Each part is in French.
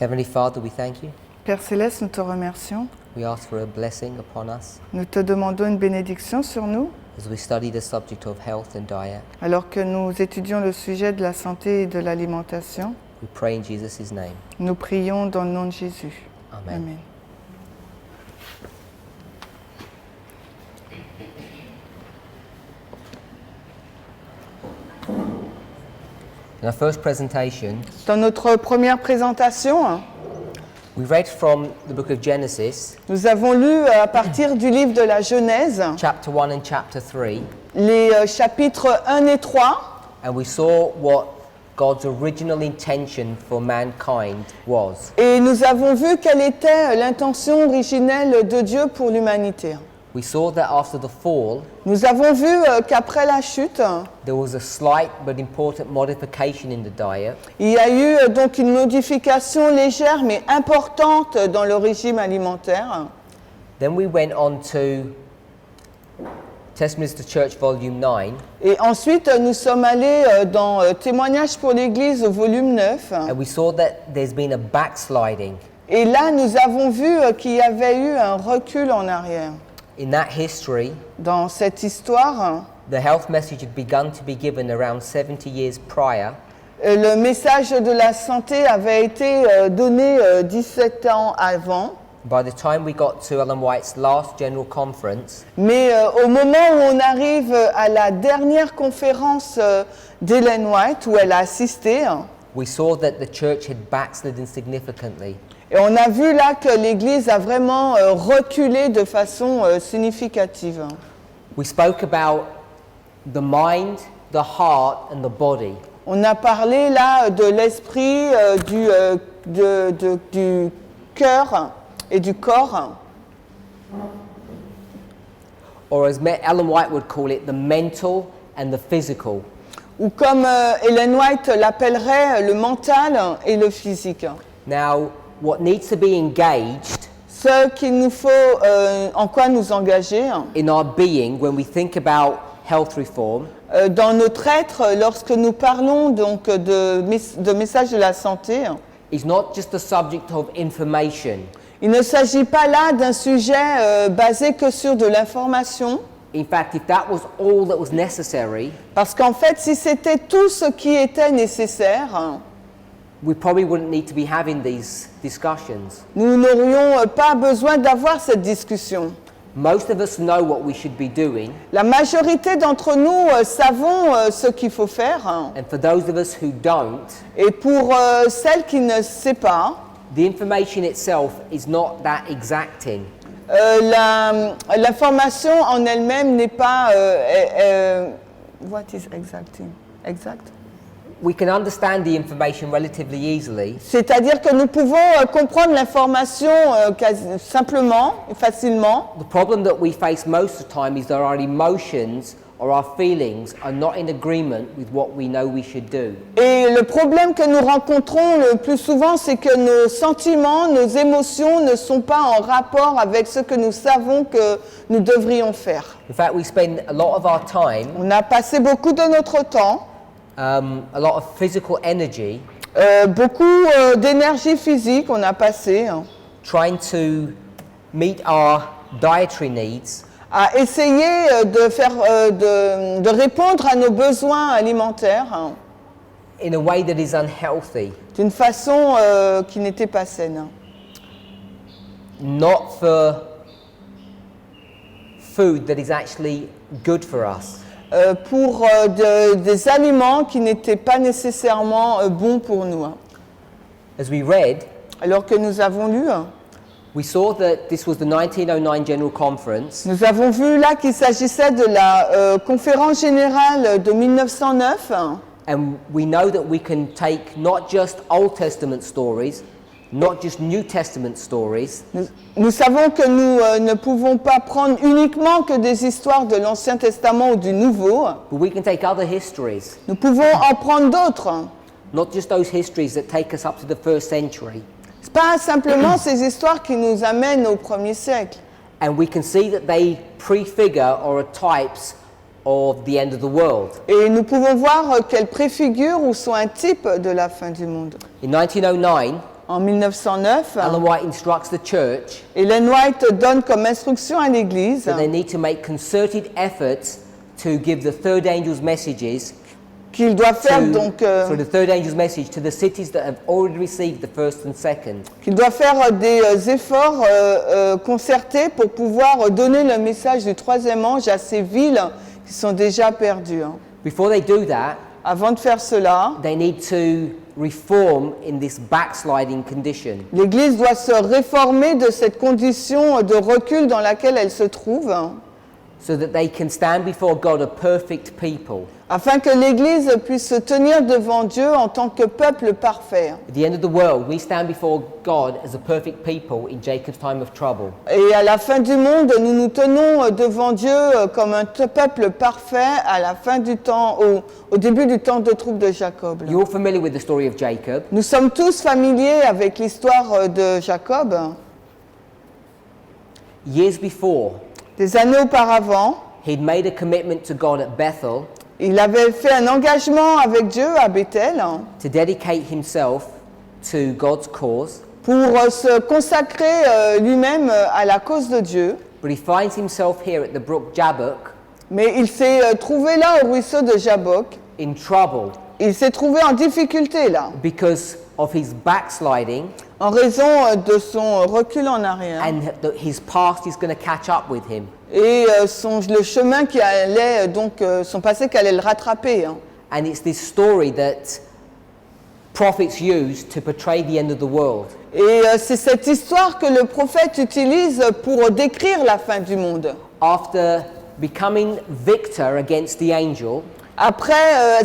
Heavenly Father, we thank you. Père Céleste, nous te remercions. We ask for a blessing upon us Nous te demandons une bénédiction sur nous as we study the subject of health and diet. alors que nous étudions le sujet de la santé et de l'alimentation. We pray in Jesus' name. Nous prions dans le nom de Jésus. Amen. Amen. In our first presentation, Dans notre première présentation, we read from the book of Genesis, nous avons lu à partir du livre de la Genèse chapter 1 and chapter 3, les chapitres 1 et 3 and we saw what God's original intention for mankind was. et nous avons vu quelle était l'intention originelle de Dieu pour l'humanité. We saw that after the fall, Nous avons vu qu'après la chute, there was a slight but important modification in the diet, il y a eu donc une modification légère mais importante dans le régime alimentaire. then we went on to Testimonies to Church Volume 9, Et ensuite, nous sommes allés dans Témoignages pour l'Église au volume 9. and we saw that there's been a backsliding. Et là, nous avons vu qu'il y avait eu un recul en arrière. In that history, Dans cette histoire, the health message had begun to be given around 70 years prior, le message de la santé avait été donné 17 ans avant. by the time we got to Ellen White's last general conference, Mais au moment où on arrive à la dernière conférence d'Ellen White, où elle a assisté, we saw that the church had backslidden significantly. et on a vu là que l'Église a vraiment reculé de façon significative. We spoke about the mind, the heart, and the body. On a parlé là de l'esprit, du cœur et du corps, Or as Ellen White would call it, the mental and the physical. ou comme Ellen White l'appellerait, le mental et le physique. Now, what needs to be engaged Ce qu'il nous faut, en quoi nous engager in our being when we think about health reform dans notre être, lorsque nous parlons donc de messages de la santé, is not just the subject of information. il ne s'agit pas là d'un sujet basé que sur de l'information, In fact, if that was all that was necessary, parce qu'en fait, si c'était tout ce qui était nécessaire, we probably wouldn't need to be having these discussions. nous n'aurions pas besoin d'avoir cette discussion. Most of us know what we should be doing, La majorité d'entre nous savons ce qu'il faut faire, and for those of us who don't, et pour celles qui ne savent pas, the information itself is not that exacting. l'information en elle-même n'est pas what is exacting? Exact. We can understand the information relatively easily, C'est-à-dire que nous pouvons comprendre l'information simplement et facilement. the problem that we face most of the time is that our emotions or our feelings are not in agreement with what we know we should do. Et le problème que nous rencontrons le plus souvent, c'est que nos sentiments, nos émotions ne sont pas en rapport avec ce que nous savons que nous devrions faire. In fact, we spend a lot of our time, On a passé beaucoup de notre temps, a lot of physical energy, beaucoup d'énergie physique on a passé trying to meet our dietary needs à essayer de répondre à nos besoins alimentaires in a way that is unhealthy, d'une façon qui n'était pas saine. not for food that is actually good for us. Pour des aliments qui n'étaient pas nécessairement bons pour nous. As we read, Alors que nous avons lu, we saw that this was the 1909 General Conference, nous avons vu là qu'il s'agissait de la conférence générale de 1909, and we know that we can take not just Old Testament stories, not just New Testament stories, Nous savons que nous ne pouvons pas prendre uniquement que des histoires de l'Ancien Testament ou du Nouveau. but we can take other histories, Nous pouvons en prendre d'autres. not just those histories that take us up to the first century, Ce n'est pas simplement ces histoires qui nous amènent au 1er siècle. and we can see that they prefigure or are types of the end of the world. Et nous pouvons voir qu'elles préfigurent ou sont un type de la fin du monde. In 1909, en 1909. Ellen White instructs the church Ellen White donne comme instruction à l'Église that they need to make concerted efforts to give the third angel's messages qu'il doit faire donc so the third angel's message to the cities that have already received the first and second. qu'il doit faire des efforts concertés pour pouvoir donner le message du troisième ange à ces villes qui sont déjà perdues. Before they do that, Avant de faire cela, they need to reform in this backsliding condition. l'Église doit se réformer de cette condition de recul dans laquelle elle se trouve, So that they can stand before God a perfect people. afin que l'Église puisse se tenir devant Dieu en tant que peuple parfait. At the end of the world, we stand before God as a perfect people in Jacob's time of trouble. Et à la fin du monde, nous nous tenons devant Dieu comme un peuple parfait à la fin du temps, au début du temps de trouble de Jacob. You're all familiar with the story of Jacob. Nous sommes tous familiers avec l'histoire de Jacob. Years before, Des années auparavant, he'd made a commitment to God at Bethel il avait fait un engagement avec Dieu à Bethel to dedicate himself to God's cause, pour se consacrer lui-même à la cause de Dieu. but he finds himself here at the brook Jabbok Mais il s'est trouvé là au ruisseau de Jabbok. in trouble Il s'est trouvé en difficulté là, because of his backsliding, en raison de son recul en arrière. and that his past is going to catch up with him. Et le chemin qui allait, donc son passé qui allait le rattraper. And it's this story that prophets use to portray the end of the world. Et c'est cette histoire que le prophète utilise pour décrire la fin du monde. After becoming victor against the angel, Après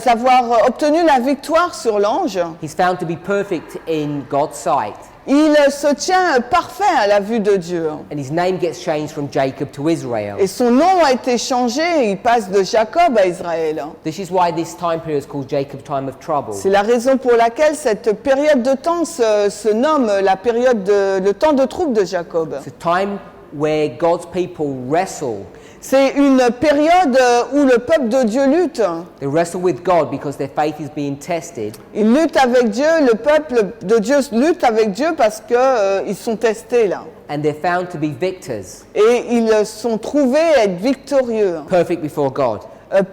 avoir obtenu la victoire sur l'ange, he's found to be perfect in God's sight. il se tient parfait à la vue de Dieu. And his name gets changed from Jacob to Israel. Et son nom a été changé, il passe de Jacob à Israël. This is why this time period is called Jacob's time of trouble. C'est la raison pour laquelle cette période de temps se nomme le temps de trouble de Jacob. It's a time where God's people wrestle. C'est une période où le peuple de Dieu lutte. They wrestle with God because their faith is being tested. Ils luttent avec Dieu, le peuple de Dieu lutte avec Dieu parce que ils sont testés là. And they're found to be victors, Et ils sont trouvés être victorieux, perfect before God.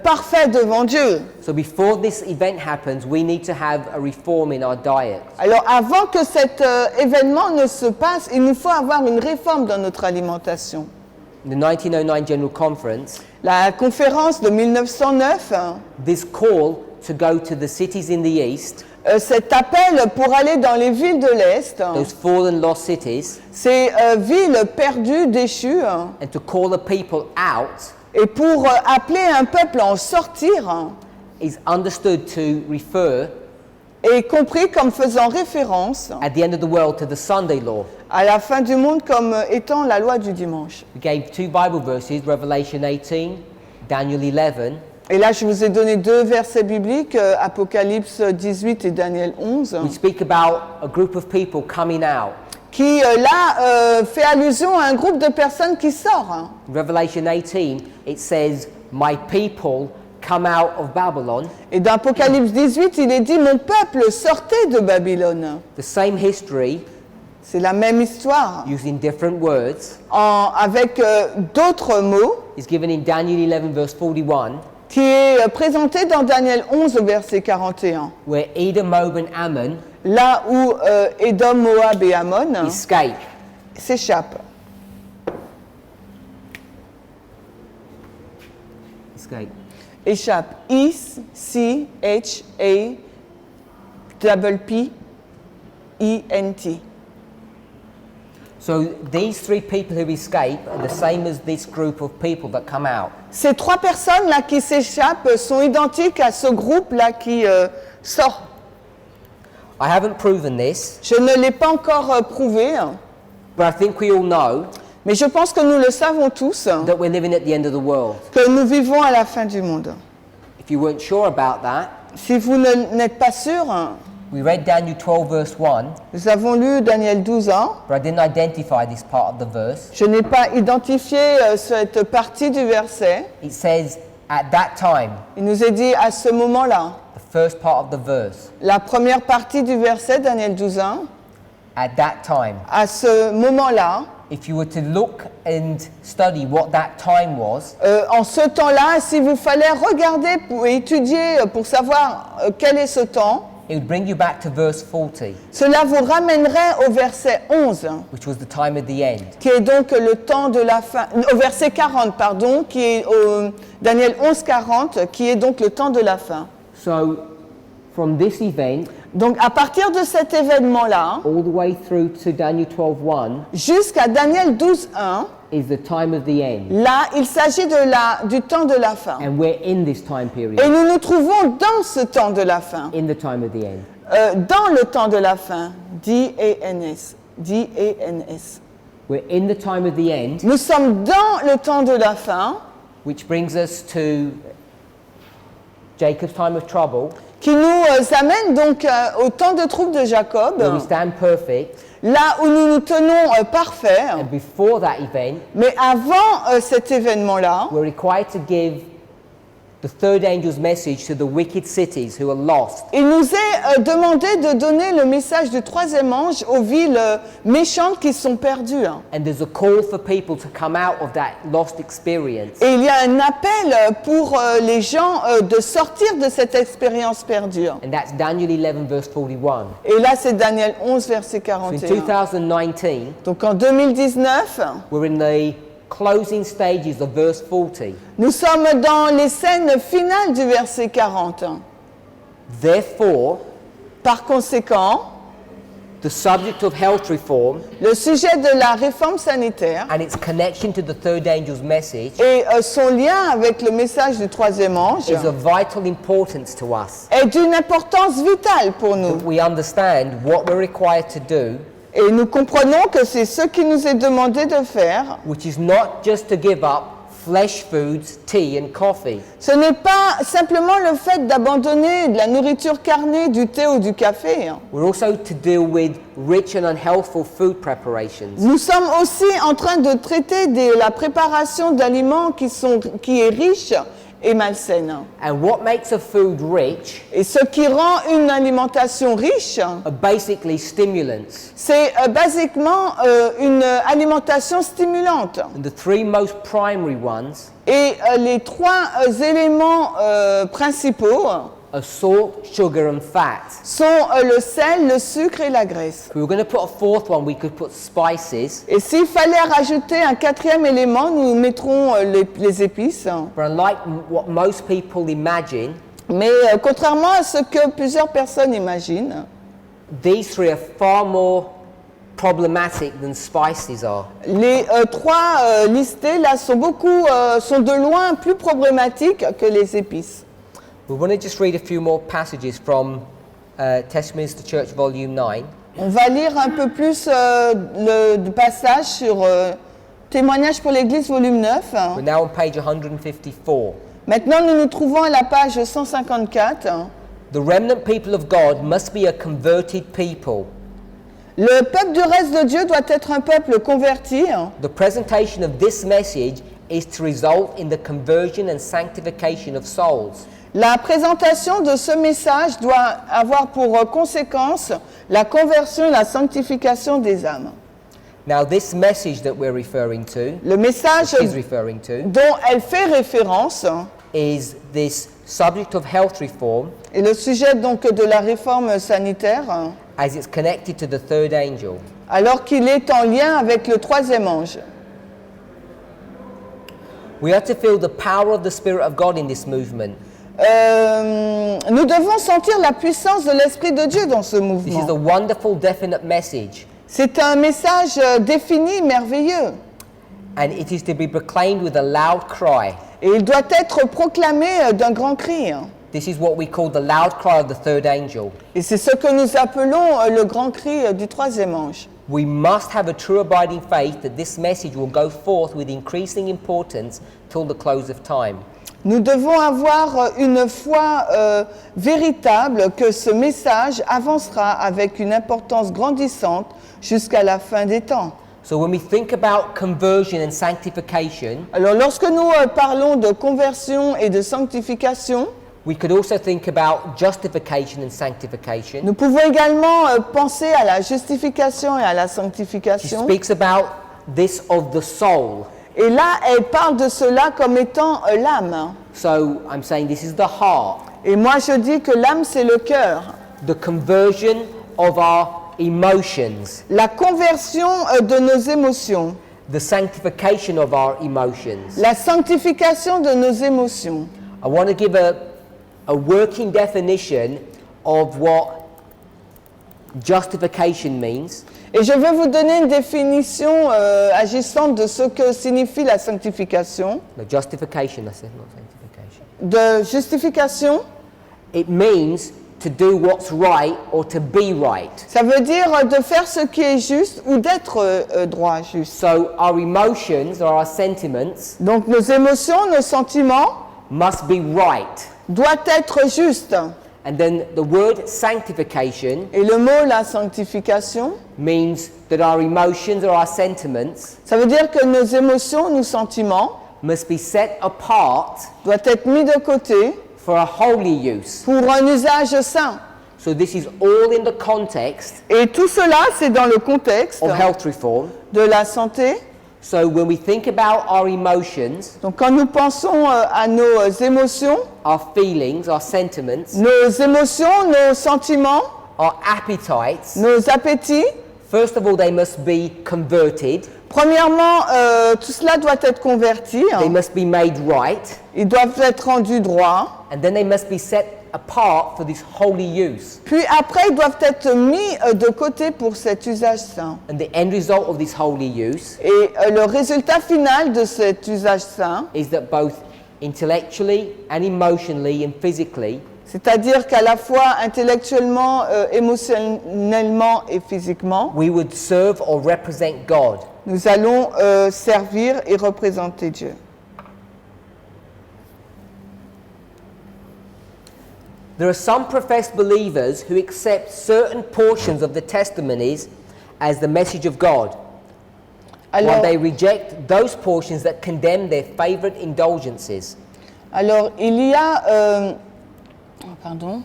parfaits devant Dieu. So before this event happens, we need to have a reform in our diet. Alors avant que cet événement ne se passe, il nous faut avoir une réforme dans notre alimentation. In the 1909 General Conference, La conférence de 1909, this call to go to the cities in the east, cet appel pour aller dans les villes de l'Est, those fallen lost cities, ces villes perdues, déchues, and to call the people out et pour appeler un peuple à en sortir, is understood to refer est compris comme faisant référence at the end of the world to the Sunday law. à la fin du monde comme étant la loi du dimanche. We gave two Bible verses, Revelation 18, Daniel 11. Et là, je vous ai donné deux versets bibliques, Apocalypse 18 et Daniel 11, We speak about a group of people coming out. qui là fait allusion à un groupe de personnes qui sort. In Revelation 18, it says, My people come out of Babylon. Et dans Apocalypse 18, il est dit, mon peuple sortez de Babylone. The same history, C'est la même histoire, using different words, avec d'autres mots, is given in Daniel 11, verse 41, qui est présentée dans Daniel 11, verset 41. where Edom, Moab, and Ammon Là où Édom, Moab et Ammon escape. s'échappent. Escape. Échappent. E-C-H-A-P-P-E-N-T. So these three people who escape are the same as this group of people that come out. Ces trois personnes-là qui s'échappent sont identiques à ce groupe-là qui sort. I haven't proven this, Je ne l'ai pas encore prouvé, but I think we all know mais je pense que nous le savons tous, that we're living at the end of the world. que nous vivons à la fin du monde. If you weren't sure about that, Si vous n'êtes pas sûr, we read Daniel 12, verse 1, nous avons lu Daniel 12, but I didn't identify this part of the verse. je n'ai pas identifié cette partie du verset. It says, at that time, Il nous est dit à ce moment-là, the first part of the verse, la première partie du verset, Daniel 12, at that time. à ce moment-là, If you were to look and study what that time was, en ce temps-là, si vous fallait regarder et étudier pour savoir quel est ce temps, it would bring you back to verse 40, cela vous ramènerait au verset 11, which was the time of the end. qui est donc le temps de la fin, au verset 40, pardon, qui est au Daniel 11, 40, qui est donc le temps de la fin. So, from this event, Donc à partir de cet événement-là, all the way through to Daniel 12:1, jusqu'à Daniel 12, 1, is the time of the end. là, il s'agit du temps de la fin. And we're in this time Et period, nous nous trouvons dans ce temps de la fin. in the time of the end. Dans le temps de la fin, D-A-N-S, D-A-N-S. We're in the time of the end, Nous sommes dans le temps de la fin, which brings us to Jacob's time of trouble, qui nous amène donc au temps de trouble de Jacob, where we stand perfect. là où nous nous tenons parfaits. And before that event, Mais avant cet événement-là, we're required to give the third angel's message to the wicked cities who are lost. il nous est demandé de donner le message du troisième ange aux villes méchantes qui sont perdues. And there's a call for people to come out of that lost experience. Et il y a un appel pour les gens de sortir de cette expérience perdue. And that's Daniel 11, verse 41. Et là, c'est Daniel 11, verset So in 41. 2019, Donc en 2019, we're in the closing stages of verse 40. nous sommes dans les scènes finales du verset 40. Therefore, Par conséquent, the subject of health reform le sujet de la réforme sanitaire and its connection to the third angel's message et son lien avec le message du troisième ange is of vital importance to us. est d'une importance vitale pour nous. We understand what we're required to do, Et nous comprenons que c'est ce qui nous est demandé de faire. which is not just to give up flesh foods, tea and coffee. Ce n'est pas simplement le fait d'abandonner de la nourriture carnée, du thé ou du café. We're also to deal with rich and unhealthful food preparations. Nous sommes aussi en train de traiter de la préparation d'aliments qui est riche et malsaine. And what makes a food rich Et ce qui rend une alimentation riche, are basically stimulants. c'est basiquement une alimentation stimulante. And the three most primary ones Et les trois éléments principaux are salt, sugar and fat. sont le sel, le sucre et la graisse. If we were going to put a fourth one, we could put spices. Et s'il fallait rajouter un quatrième élément, nous mettrons les épices. But unlike what most people imagine, Mais contrairement à ce que plusieurs personnes imaginent, these three are far more problematic than spices are. les trois listés là sont de loin plus problématiques que les épices. We want to just read a few more passages from Testimonies to Church, Volume 9. On va lire un peu plus le passage sur Témoignages pour l'Église, volume 9. We're now on page 154. Maintenant, nous nous trouvons à la page 154. The remnant people of God must be a converted people. Le peuple du reste de Dieu doit être un peuple converti. The presentation of this message is to result in the conversion and sanctification of souls. La présentation de ce message doit avoir pour conséquence la conversion et la sanctification des âmes. Now, this message that we're referring to, Le message she's referring to, dont elle fait référence is this subject of health reform est le sujet donc de la réforme sanitaire, as it's connected to the third angel. alors qu'il est en lien avec le troisième ange. We are to feel the power of the Spirit of God in this movement. Nous devons sentir la puissance de l'Esprit de Dieu dans ce This is a mouvement. wonderful, definite message, C'est un message défini, merveilleux. and it is to be proclaimed with a loud cry. Et il doit être proclamé d'un grand cri. This is what we call the loud cry of the third angel. Et c'est ce que nous appelons le grand cri du troisième ange. We must have a true abiding faith that this message will go forth with increasing importance till the close of time. Nous devons avoir une foi véritable que ce message avancera avec une importance grandissante jusqu'à la fin des temps. So when we think about conversion and sanctification, Alors lorsque nous parlons de conversion et de sanctification, We could also think about justification and sanctification. Nous pouvons également penser à la justification et à la She sanctification. speaks about this of the soul. Et là, elle parle de cela comme étant l'âme. So I'm saying this is the heart, Et moi, je dis que l'âme, c'est le cœur. the conversion of our emotions, La conversion de nos émotions. the sanctification of our emotions. La sanctification de nos émotions. I want to give a working definition of what justification means. Et je vais vous donner une définition agissante de ce que signifie la sanctification. No, justification, I said, not sanctification. De justification, It means to do what's right or to be right. ça veut dire de faire ce qui est juste ou d'être droit, juste. So our emotions or our sentiments Donc nos émotions, nos sentiments must be right. doivent être justes. And then the word sanctification Et le mot, la sanctification, means that our emotions or our sentiments ça veut dire que nos émotions, nos sentiments must be set apart doivent être mis de côté for a holy use. pour un usage saint. So this is all in the context Et tout cela, c'est dans le contexte of health reform. de la santé. So when we think about our emotions, Donc quand nous pensons à nos émotions, our feelings, our sentiments, nos sentiments, our appetites, nos appétits, first of all, they must be converted. premièrement, tout cela doit être converti. They must be made right. Ils doivent être rendus droits. And then they must be set apart for this holy use. Puis après, ils doivent être mis de côté pour cet usage saint. And the end result of this holy use Et le résultat final de cet usage saint, is that both intellectually and emotionally and physically, c'est-à-dire qu'à la fois intellectuellement, émotionnellement et physiquement, we would serve or represent God. nous allons servir et représenter Dieu. There are some professed believers who accept certain portions of the testimonies as the message of God, while Alors, they reject those portions that condemn their favorite indulgences. alors, il y a, pardon.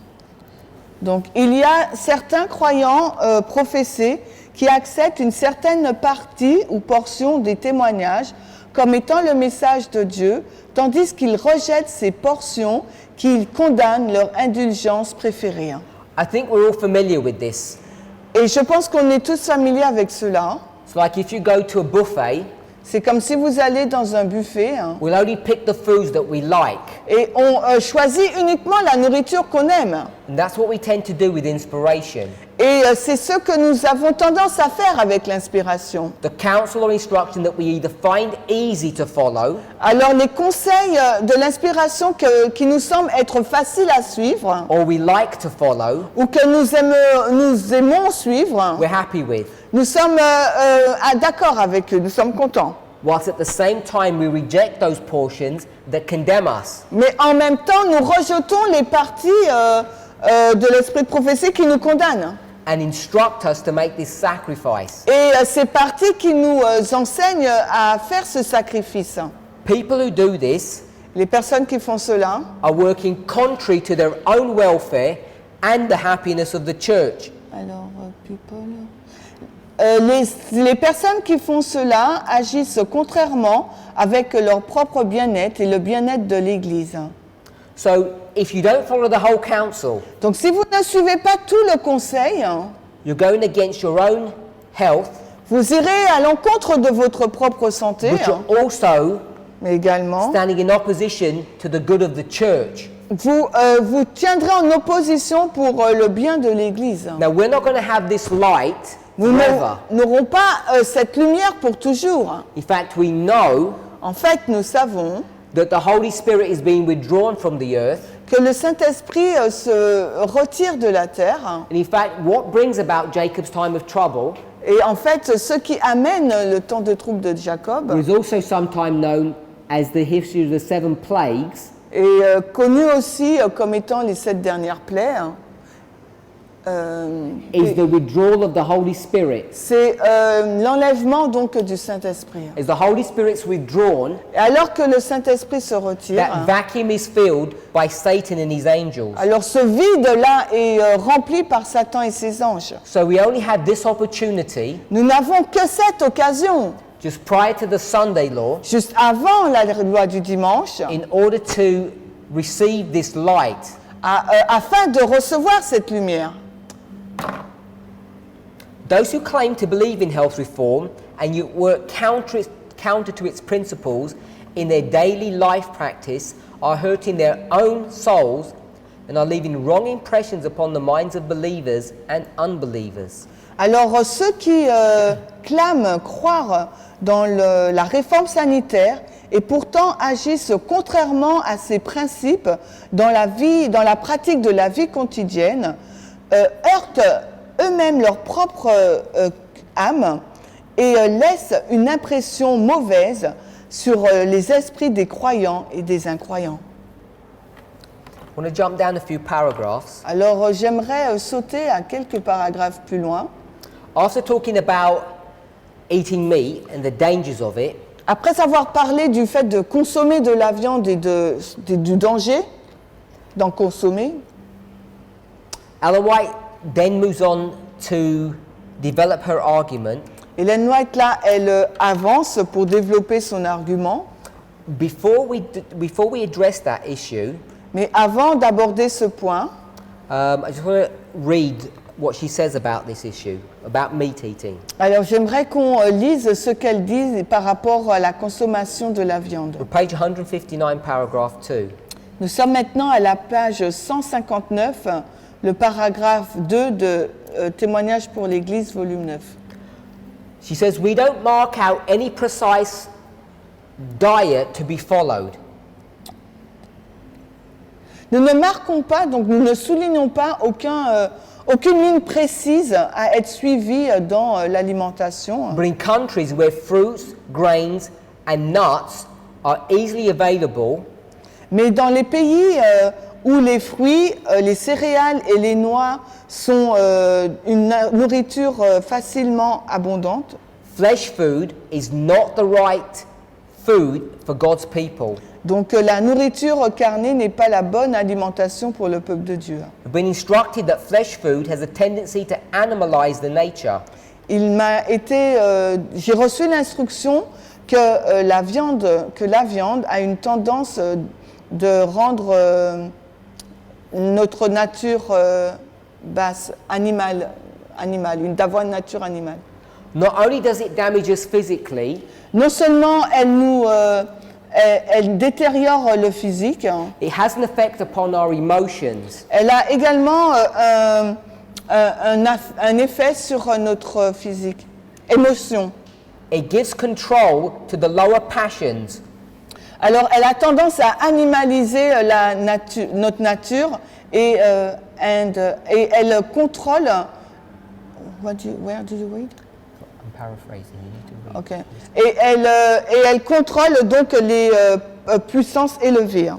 Donc, il y a certains croyants professés qui acceptent une certaine partie ou portion des témoignages comme étant le message de Dieu, tandis qu'ils rejettent ces portions qu'ils condamnent leur indulgence préférée. I think we're all familiar with this. Et je pense qu'on est tous familiers avec cela. It's like if you go to a buffet, C'est comme si vous allez dans un buffet we'll only pick the foods that we like. et on choisit uniquement la nourriture qu'on aime. And that's what we tend to do with inspiration. Et c'est ce que nous avons tendance à faire avec l'inspiration. The counsel or instruction that we either find easy to follow Alors les conseils de l'inspiration qui nous semblent être faciles à suivre or we like to follow, ou que nous aimons suivre, we're happy with. nous sommes d'accord avec eux, nous sommes contents. Whilst at the same time we reject those portions that condemn us. Mais en même temps, nous rejetons les parties de l'esprit de prophétie qui nous condamnent. And instruct us to make this sacrifice. Et ces parties qui nous enseignent à faire ce sacrifice. People who do this Les personnes qui font cela are working contrary to their own welfare and the happiness of the church. Alors, les personnes qui font cela agissent contrairement avec leur propre bien-être et le bien-être de l'Église. So if you don't follow the whole counsel, Donc, si vous ne suivez pas tout le conseil, you're going against your own health, vous irez à l'encontre de votre propre santé, but you're also mais également, standing in opposition to the good of the church. vous tiendrez en opposition pour le bien de l'Église. Now, we're not going to have this light Nous forever. n'aurons pas cette lumière pour toujours. In fact, we know En fait, nous savons that the Holy Spirit is being withdrawn from the earth. que le Saint-Esprit se retire de la terre. And in fact, what brings about Jacob's time of trouble Et en fait, ce qui amène le temps de trouble de Jacob is also sometimes known as the history of the 7 plagues. est connu aussi comme étant les 7 dernières plaies. is the withdrawal of the Holy Spirit. c'est l'enlèvement donc du Saint-Esprit. As the Holy Spirit's withdrawn, Et alors que le Saint-Esprit se retire, that vacuum is filled by Satan and his angels. alors ce vide-là est rempli par Satan et ses anges. So we only had this opportunity Nous n'avons que cette occasion, just prior to the Sunday law juste avant la loi du dimanche, in order to receive this light. afin de recevoir cette lumière. Those who claim to believe in health reform and yet work counter to its principles in their daily life practice are hurting their own souls and are leaving wrong impressions upon the minds of believers and unbelievers. Alors ceux qui clament croire dans la réforme sanitaire et pourtant agissent contrairement à ces principes dans la pratique de la vie quotidienne, heurtent eux-mêmes leur propre âme et laissent une impression mauvaise sur les esprits des croyants et des incroyants. I want to jump down a few paragraphs. Alors j'aimerais sauter à quelques paragraphes plus loin. After talking about eating meat and the dangers of it, Après avoir parlé du fait de consommer de la viande et du danger d'en consommer, Ellen White then moves on to develop her argument. Ellen White, là, elle avance pour développer son argument. Before we address that issue, Mais avant d'aborder ce point, I just want to read what she says about this issue, about meat eating. alors j'aimerais qu'on lise ce qu'elle dit par rapport à la consommation de la viande. On page 159, paragraph 2. Nous sommes maintenant à la page 159, le paragraphe 2 de Témoignage pour l'Église, volume 9. She says, we don't mark out any precise diet to be followed. Nous ne marquons pas, donc nous ne soulignons pas aucune ligne précise à être suivie dans l'alimentation. But in countries where fruits, grains and nuts are easily available, Mais dans les pays où les fruits, les céréales et les noix sont une nourriture facilement abondante, flesh food is not the right food for God's people. donc la nourriture carnée n'est pas la bonne alimentation pour le peuple de Dieu. We've been instructed that flesh food has a tendency to animalize the nature. J'ai reçu l'instruction que la viande a une tendance de rendre notre nature basse, animale, d'avoir une nature animale. Not only does it damage us physically, Non seulement elle détériore le physique, it has an effect upon our emotions. elle a également un effet sur notre physique, émotion. It gives control to the lower passions. Alors elle a tendance à animaliser notre nature et elle contrôle. Where do you read? I'm paraphrasing. You need to read. Okay. Et elle contrôle donc les puissances élevées.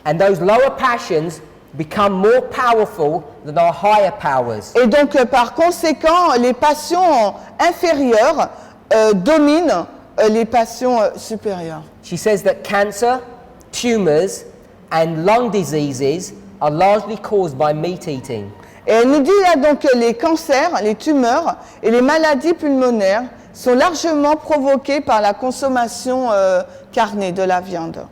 And those lower passions become more powerful than our higher powers. Et donc par conséquent, les passions inférieures dominent les passions supérieures. She says that cancer, tumors, and lung diseases are largely caused by meat eating. Et elle nous dit là donc que les cancers, les tumeurs et les maladies pulmonaires sont largement provoqués par la consommation carnée de la viande.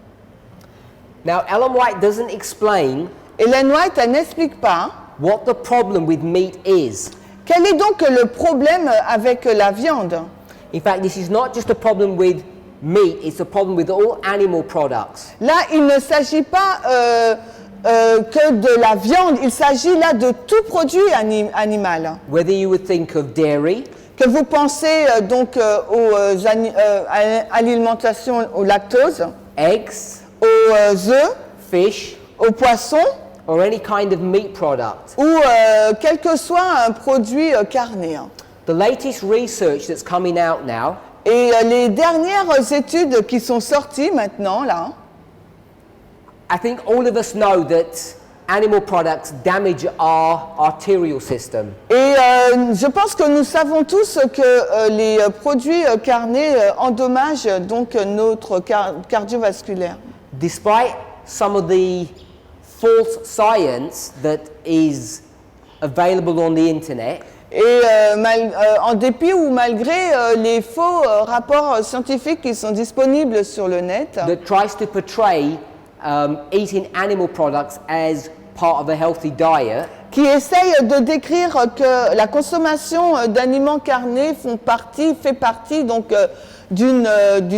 Now, Ellen White doesn't explain Ellen White, elle n'explique pas what the problem with meat is. quel est donc le problème avec la viande. In fact, this is not just a problem with meat, it's a problem with all animal products. Là, il ne s'agit pas que de la viande, il s'agit là de tout produit animal. Whether you would think of dairy, Que vous pensez donc à l'alimentation au lactose, eggs, aux œufs, fish, aux poissons or any kind of meat product. ou quel que soit un produit carné. The latest research that's coming out now Et les dernières études qui sont sorties maintenant là, I think all of us know that animal products damage our arterial system. Et je pense que nous savons tous que les produits carnés endommagent donc notre cardiovasculaire. Despite some of the false science that is available on the internet, Et en dépit ou malgré les faux rapports scientifiques qui sont disponibles sur le net, that tries to portray eating animal products as part of a healthy diet, qui essayent de décrire que la consommation d'aliments carnés fait partie donc d'une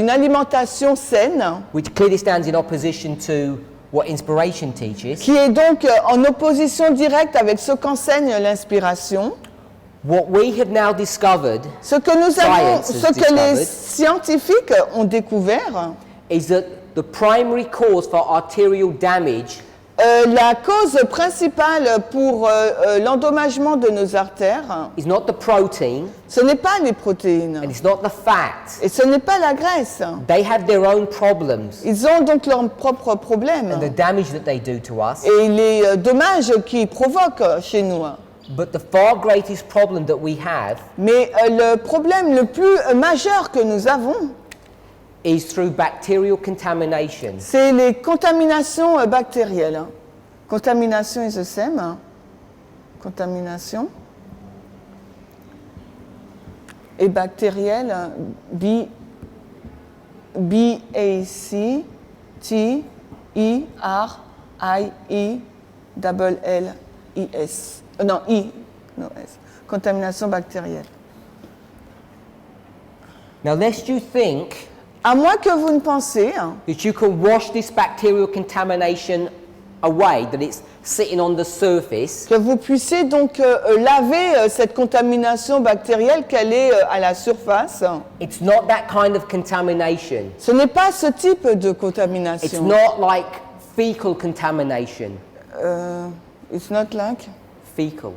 alimentation saine, which clearly stands in opposition to what inspiration teaches. qui est donc en opposition directe avec ce qu'enseigne l'inspiration. What we have now discovered Ce que nous avons, Science has ce que les discovered. scientifiques ont découvert, is that the primary cause for arterial damage la cause principale pour l'endommagement de nos artères, is not the protein ce n'est pas les protéines and it's not the fat. et ce n'est pas la graisse. They have their own problems Ils ont donc leurs propres problèmes and the damage that they do to us. et les dommages qu'ils provoquent chez nous. But the far greatest problem that we have Mais le problème le plus majeur que nous avons, is through bacterial contamination. c'est les contaminations bactérielles. Contamination is the same. Contamination. Et bactérielle, B-A-C-T-E-R-I-E-L-L-I-S. Non, I. Non, S. Contamination bactérielle. Now, lest you think À moins que vous ne pensez that you can wash this bacterial contamination away, that it's sitting on the surface, que vous puissiez donc laver cette contamination bactérielle qu'elle est à la surface. it's not that kind of contamination. Ce n'est pas ce type de It's contamination. not like fecal contamination. It's not like. Fecal.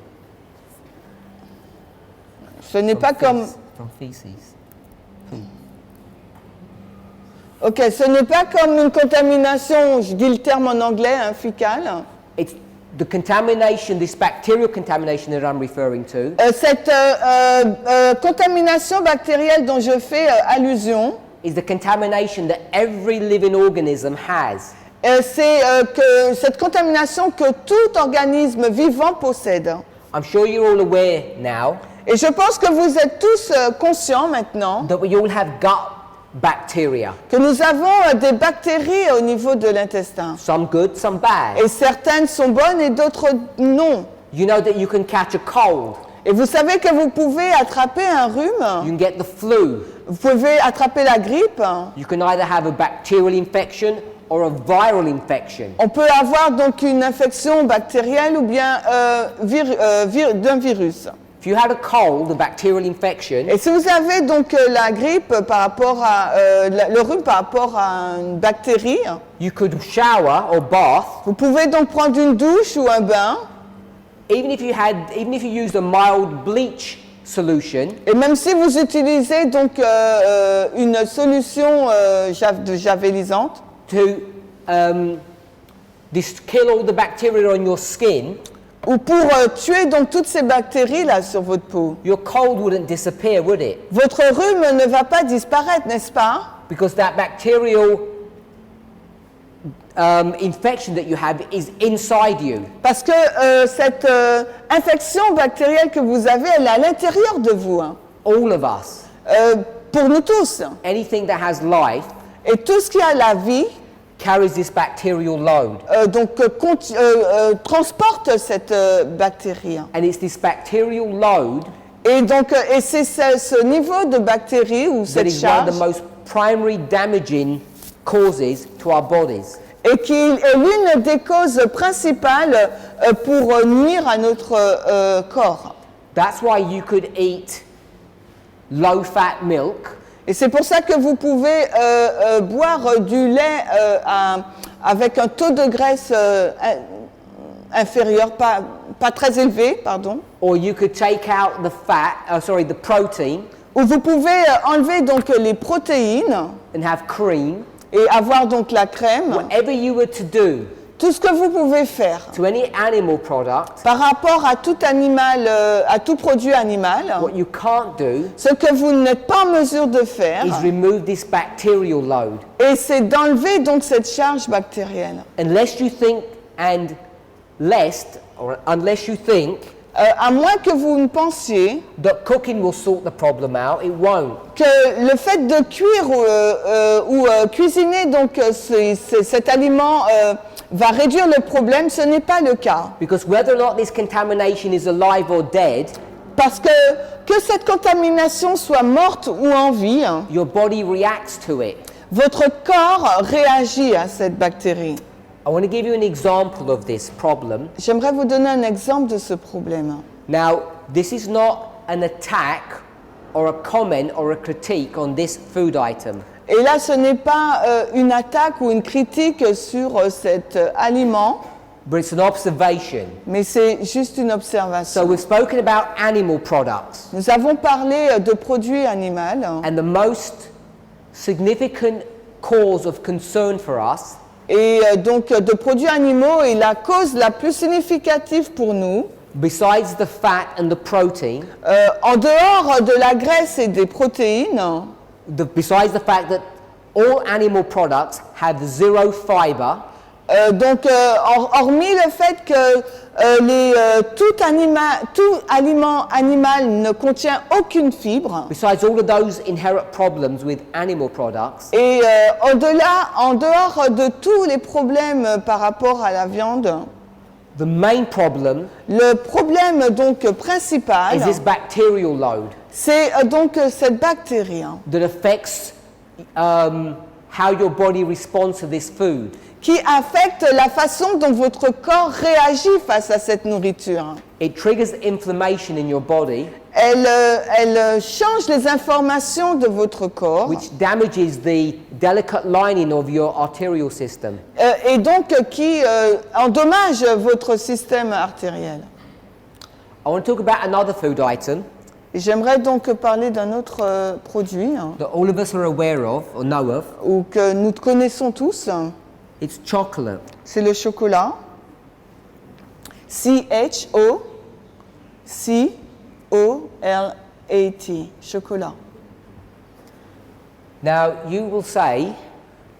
Ce n'est pas comme. From feces. Ok, ce n'est pas comme une contamination. Je dis le terme en anglais, fécale. It's the contamination, this bacterial contamination that I'm referring to, Cette contamination bactérielle dont je fais allusion, is the contamination that every living organism has. c'est que cette contamination que tout organisme vivant possède. I'm sure you're all aware now Et je pense que vous êtes tous conscients maintenant that we all have gut bacteria. que nous avons des bactéries au niveau de l'intestin. Some good, some bad. Et certaines sont bonnes et d'autres non. You know that you can catch a cold. Et vous savez que vous pouvez attraper un rhume, You can get the flu. vous pouvez attraper la grippe, You can either have a bacterial infection or a viral infection. on peut avoir donc une infection bactérielle ou bien d'un virus. If you had a cold, a bacterial infection, Et si vous avez donc la grippe par rapport à le rhume par rapport à une bactérie, you could shower or bath. vous pouvez donc prendre une douche ou un bain. Even if you used a mild bleach solution, Et même si vous utilisez donc une solution javélisante to kill all the bacteria on your skin, ou pour tuer donc toutes ces bactéries là sur votre peau, your cold wouldn't disappear, would it? votre rhume ne va pas disparaître, n'est-ce pas? Because that bacterial infection that you have is inside you. Parce que cette infection bactérielle que vous avez, elle est à l'intérieur de vous. All of us. Pour nous tous. Anything that has life Et tout ce qui a la vie, carries this bacterial load. transporte cette bactérie. And it's this bacterial load Et donc, et c'est ce niveau de bactéries ou that cette is one of charge the most primary damaging causes to our bodies. et qui est l'une des causes principales pour nuire à notre corps. That's why you could eat low-fat milk Et c'est pour ça que vous pouvez boire du lait avec un taux de graisse inférieur, pas très élevé, pardon. or you could take out the protein Ou vous pouvez enlever donc les protéines and have cream. et avoir donc la crème. Whatever you were to do, Tout ce que vous pouvez faire to any animal product, par rapport à tout animal, à tout produit animal, what you can't do ce que vous n'êtes pas en mesure de faire, is remove this bacterial load. et c'est d'enlever donc cette charge bactérienne. Unless you think unless you think À moins que vous ne pensiez that cooking will sort the problem out, it won't. que le fait de cuire ou cuisiner donc cet aliment va réduire le problème, ce n'est pas le cas. Because whether or not this contamination is alive or dead, Parce que cette contamination soit morte ou en vie, your body reacts to it. votre corps réagit à cette bactérie. I want to give you an example of this problem. J'aimerais vous donner un exemple de ce problème. Now, this is not an attack or a comment or a critique on this food item. Et là, ce n'est pas une attaque ou une critique sur cet aliment, But it's an observation. mais c'est juste une So observation. we've spoken about animal products, Nous avons parlé de produits animaux and the most significant cause of concern for us et donc de produits animaux et la cause la plus significative pour nous, besides the fat and the protein, en dehors de la graisse et des protéines, besides the fact that all animal products have zero fiber, hormis le fait que tout aliment animal ne contient aucune fibre, besides all of those inherent problems with animal products, et en dehors de tous les problèmes par rapport à la viande, the main problem le problème donc principal, is this bacterial load c'est donc cette bactérie that affects how your body responds to this food. qui affecte la façon dont votre corps réagit face à cette nourriture. It triggers inflammation in your body, Elle change les informations de votre corps which damages the delicate lining of your arterial system. et donc qui endommage votre système artériel. I want to talk about another food item Et j'aimerais donc parler d'un autre produit that all of us are aware of or know of. ou que nous connaissons tous. It's chocolate. C'est le chocolat. C-H-O-C-O-L-A-T. Chocolat. Now, you will say,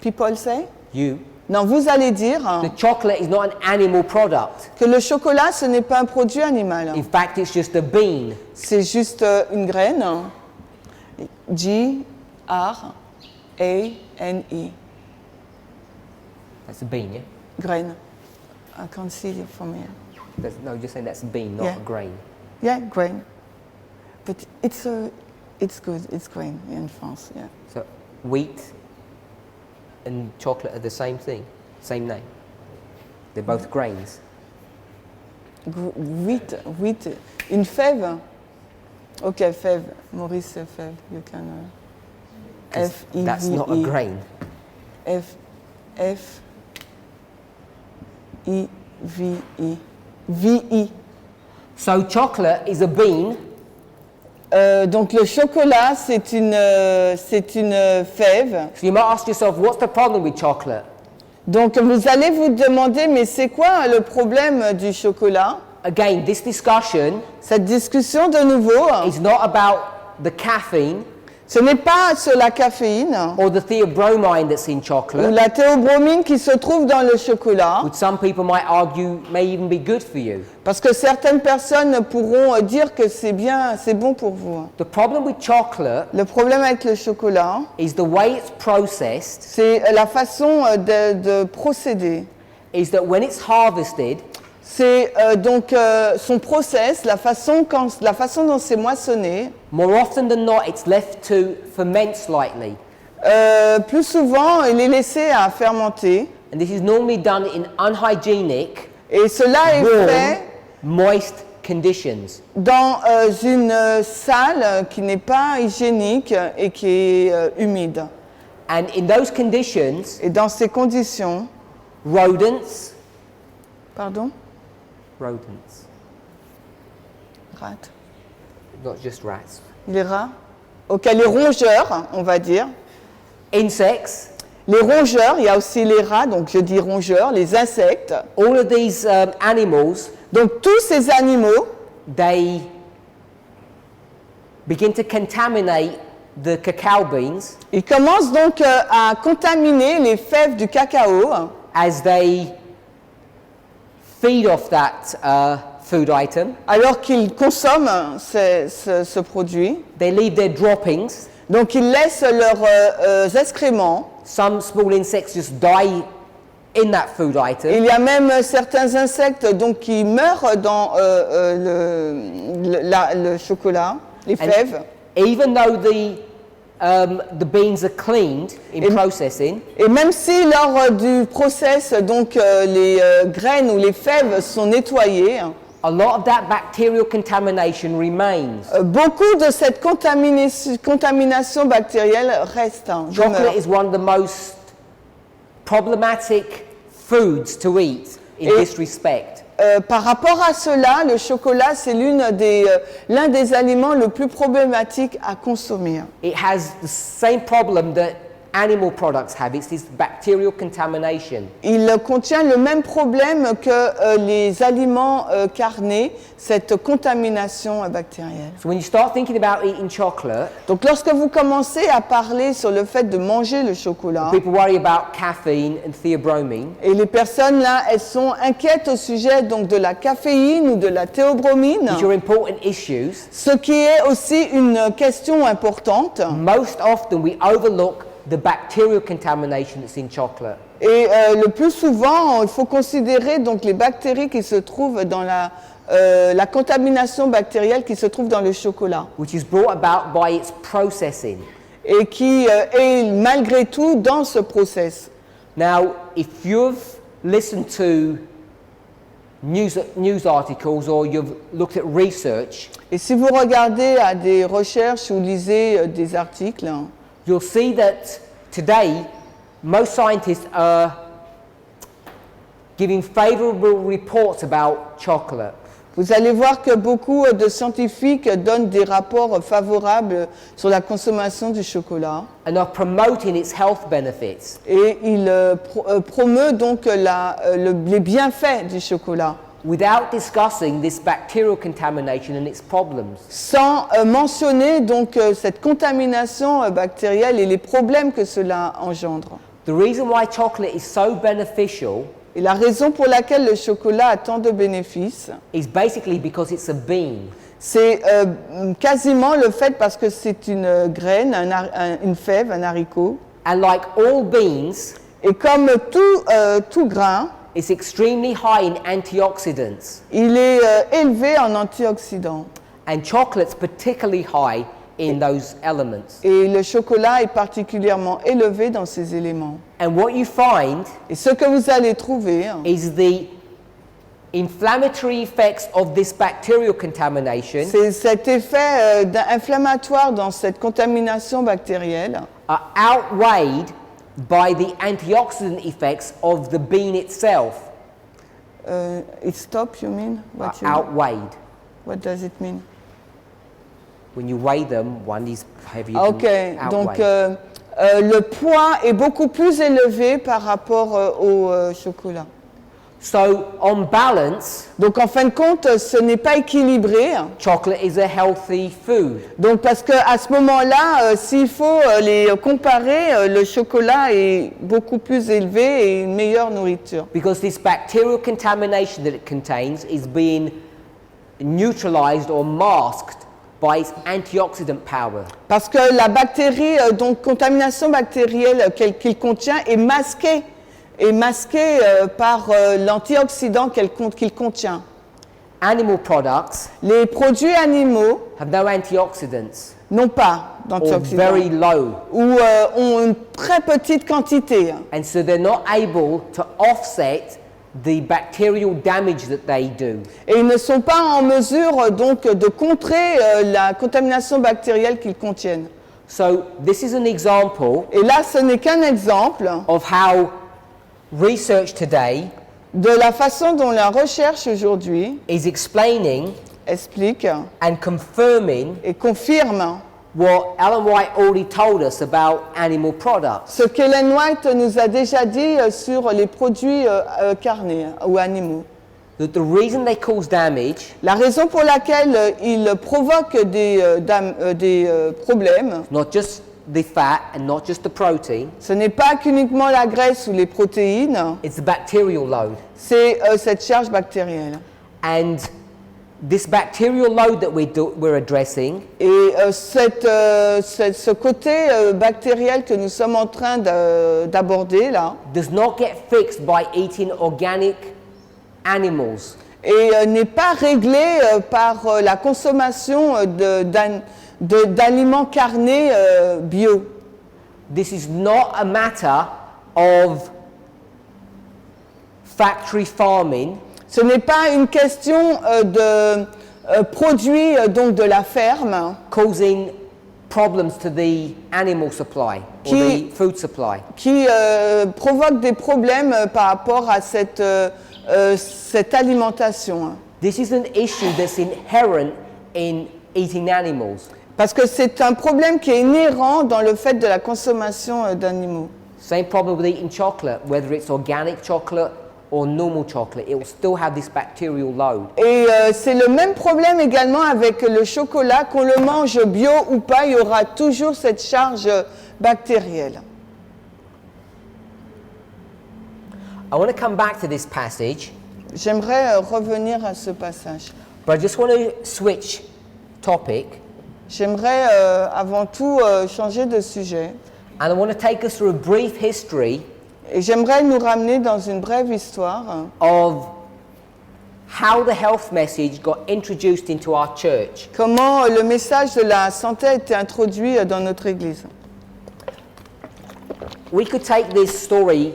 People say? you, Non, vous allez dire the chocolate is not an animal product. que le chocolat, ce n'est pas un produit animal. In fact, it's just a bean. C'est juste une graine. G-R-A-N-E. That's a bean, yeah? Graine. I can't see it from here. No, just saying that's a bean, not Yeah. a grain. Yeah, grain. But it's good. It's grain in France. Yeah. So, wheat and chocolate are the same thing, same name. They're both grains. Wheat. Une fève. Okay, fève. Maurice, fève. You can. 'Cause F-E-V-E. that's not a grain. F-E-V-E. V-E. So, chocolate is a bean, Donc le chocolat, c'est une fève. so you might ask yourself, what's the problem with chocolate? Donc vous allez vous demander, mais c'est quoi le problème du chocolat? Again, this discussion Cette discussion de nouveau, is not about the caffeine ce n'est pas sur la caféine or the theobromine that's in ou chocolate, la théobromine qui se trouve dans le chocolat, which some people might argue may even be good for you. parce que certaines personnes pourront dire que c'est bien, c'est bon pour vous. The problem with chocolate Le problème avec le chocolat, is the way it's processed c'est la façon de procéder. is that when it's harvested, C'est donc son process, la façon dont c'est moissonné. more often than not, it's left to ferment slightly. Plus souvent, il est laissé à fermenter. And this is normally done in unhygienic, Et cela est warm, fait moist conditions. dans une salle qui n'est pas hygiénique et qui est humide. And in those conditions, Et dans ces conditions, rodents, rats, not just rats, les rats, les rongeurs, on va dire, insects, Les rongeurs, il y a aussi les rats, donc je dis rongeurs, les insectes. all of these animals, Donc tous ces animaux, they begin to contaminate the cacao beans ils commencent donc à contaminer les fèves du cacao as they feed off that food item. alors qu'ils consomment ce produit. They leave their droppings. Donc ils laissent leurs excréments. Some small insects just die in that food item. Il y a même certains insectes donc, qui meurent dans le chocolat, les And fèves. even though the beans are cleaned in processing, Et même si lors du process, donc les graines ou les fèves sont nettoyées, a lot of that bacterial contamination remains. beaucoup de cette contamination bactérielle reste. Chocolate demeure. is one of the most problematic foods to eat in this respect. Par rapport à cela, le chocolat, c'est l'un des aliments le plus problématiques à consommer. It has the same problem that animal products have. It's this bacterial contamination. Il contient le même problème que les aliments carnés, cette contamination bactérielle. So when you start thinking about eating chocolate, Donc lorsque vous commencez à parler sur le fait de manger le chocolat, people worry about caffeine and theobromine. et les personnes là, elles sont inquiètes au sujet donc de la caféine ou de la théobromine, Which are important issues. ce qui est aussi une question importante. Most often we overlook the bacterial contamination that's in chocolate. Et le plus souvent, il faut considérer donc les bactéries qui se trouvent dans la contamination bactérielle qui se trouve dans le chocolat Which is brought about by its processing. et qui est malgré tout dans ce process. Now, if you've listened to news articles or you've looked at research, Et si vous regardez à des recherches ou lisez des articles, you'll see that today most scientists are giving favorable reports about chocolate. vous allez voir que beaucoup de scientifiques donnent des rapports favorables sur la consommation du chocolat And are promoting its health benefits. et ils promeuvent donc les bienfaits du chocolat, without discussing this bacterial contamination and its problems. sans mentionner donc cette contamination bactérielle et les problèmes que cela engendre. The reason why chocolate is so beneficial Et la raison pour laquelle le chocolat a tant de bénéfices, is basically because it's a bean. c'est quasiment le fait parce que c'est une graine, une fève, un haricot. And like all beans, Et comme tout grain, it's extremely high in antioxidants. il est élevé en antioxydants. And chocolate's particularly high in those elements. Et le chocolat est particulièrement élevé dans ces éléments. And what you find Et ce que vous allez trouver, is the inflammatory effects of this bacterial contamination c'est cet effet inflammatoire dans cette contamination bactérielle are outweighed by the antioxidant effects of the bean itself. It stop, you mean? Outweighed. What does it mean? When you weigh them, one is heavier Ok, than donc outweighed. le poids est beaucoup plus élevé par rapport au chocolat. So, on balance, Donc en fin de compte, ce n'est pas équilibré. chocolate is a healthy food. Donc parce qu'à ce moment-là, s'il faut les comparer, le chocolat est beaucoup plus élevé et une meilleure nourriture. Because this bacterial contamination that it contains is being neutralized or masked by its antioxidant power. Parce que la bactérie, donc contamination bactérielle qu'il contient est masquée par l'antioxydant qu'il contient. Animal products Les produits animaux have no antioxidants n'ont pas or very d'antioxydants low, ou ont une très petite quantité. and so they're not able to offset the bacterial damage that they do. Et ils ne sont pas en mesure donc de contrer la contamination bactérielle qu'ils contiennent. So this is an example Et là, ce n'est qu'un exemple of how research today de la façon dont la recherche aujourd'hui is explaining explique and confirming et confirme what Ellen White already told us about animal products. Ce qu'Ellen White nous a déjà dit sur les produits carnés ou animaux. That the reason they cause damage La raison pour laquelle ils provoquent des problèmes, is not just the fat and not just the protein, ce n'est pas qu'uniquement la graisse ou les protéines, it's the bacterial load. c'est cette charge bactérielle. And this bacterial load that we're addressing Et ce côté bactériel que nous sommes en train d'aborder là, does not get fixed by eating organic animals. et n'est pas réglé par la consommation d'aliments carnés bio. This is not a matter of factory farming. Ce n'est pas une question de produits donc de la ferme Causing problems to the animal supply or the food supply. qui provoque des problèmes par rapport à cette alimentation. This is an issue that's inherent in eating animals. Parce que c'est un problème qui est inhérent dans le fait de la consommation d'animaux. Same problem with eating chocolate, whether it's organic chocolate or normal chocolate, it will still have this bacterial load. Et c'est le même problème également avec le chocolat, qu'on le mange bio ou pas, il y aura toujours cette charge bactérielle. I want to come back to this passage, J'aimerais revenir à ce passage. but I just want to switch topic J'aimerais avant tout changer de sujet. and I want to take us through a brief history Et j'aimerais nous ramener dans une brève histoire of how the health message got introduced into our church. comment le message de la santé a été introduit dans notre Église. We could take this story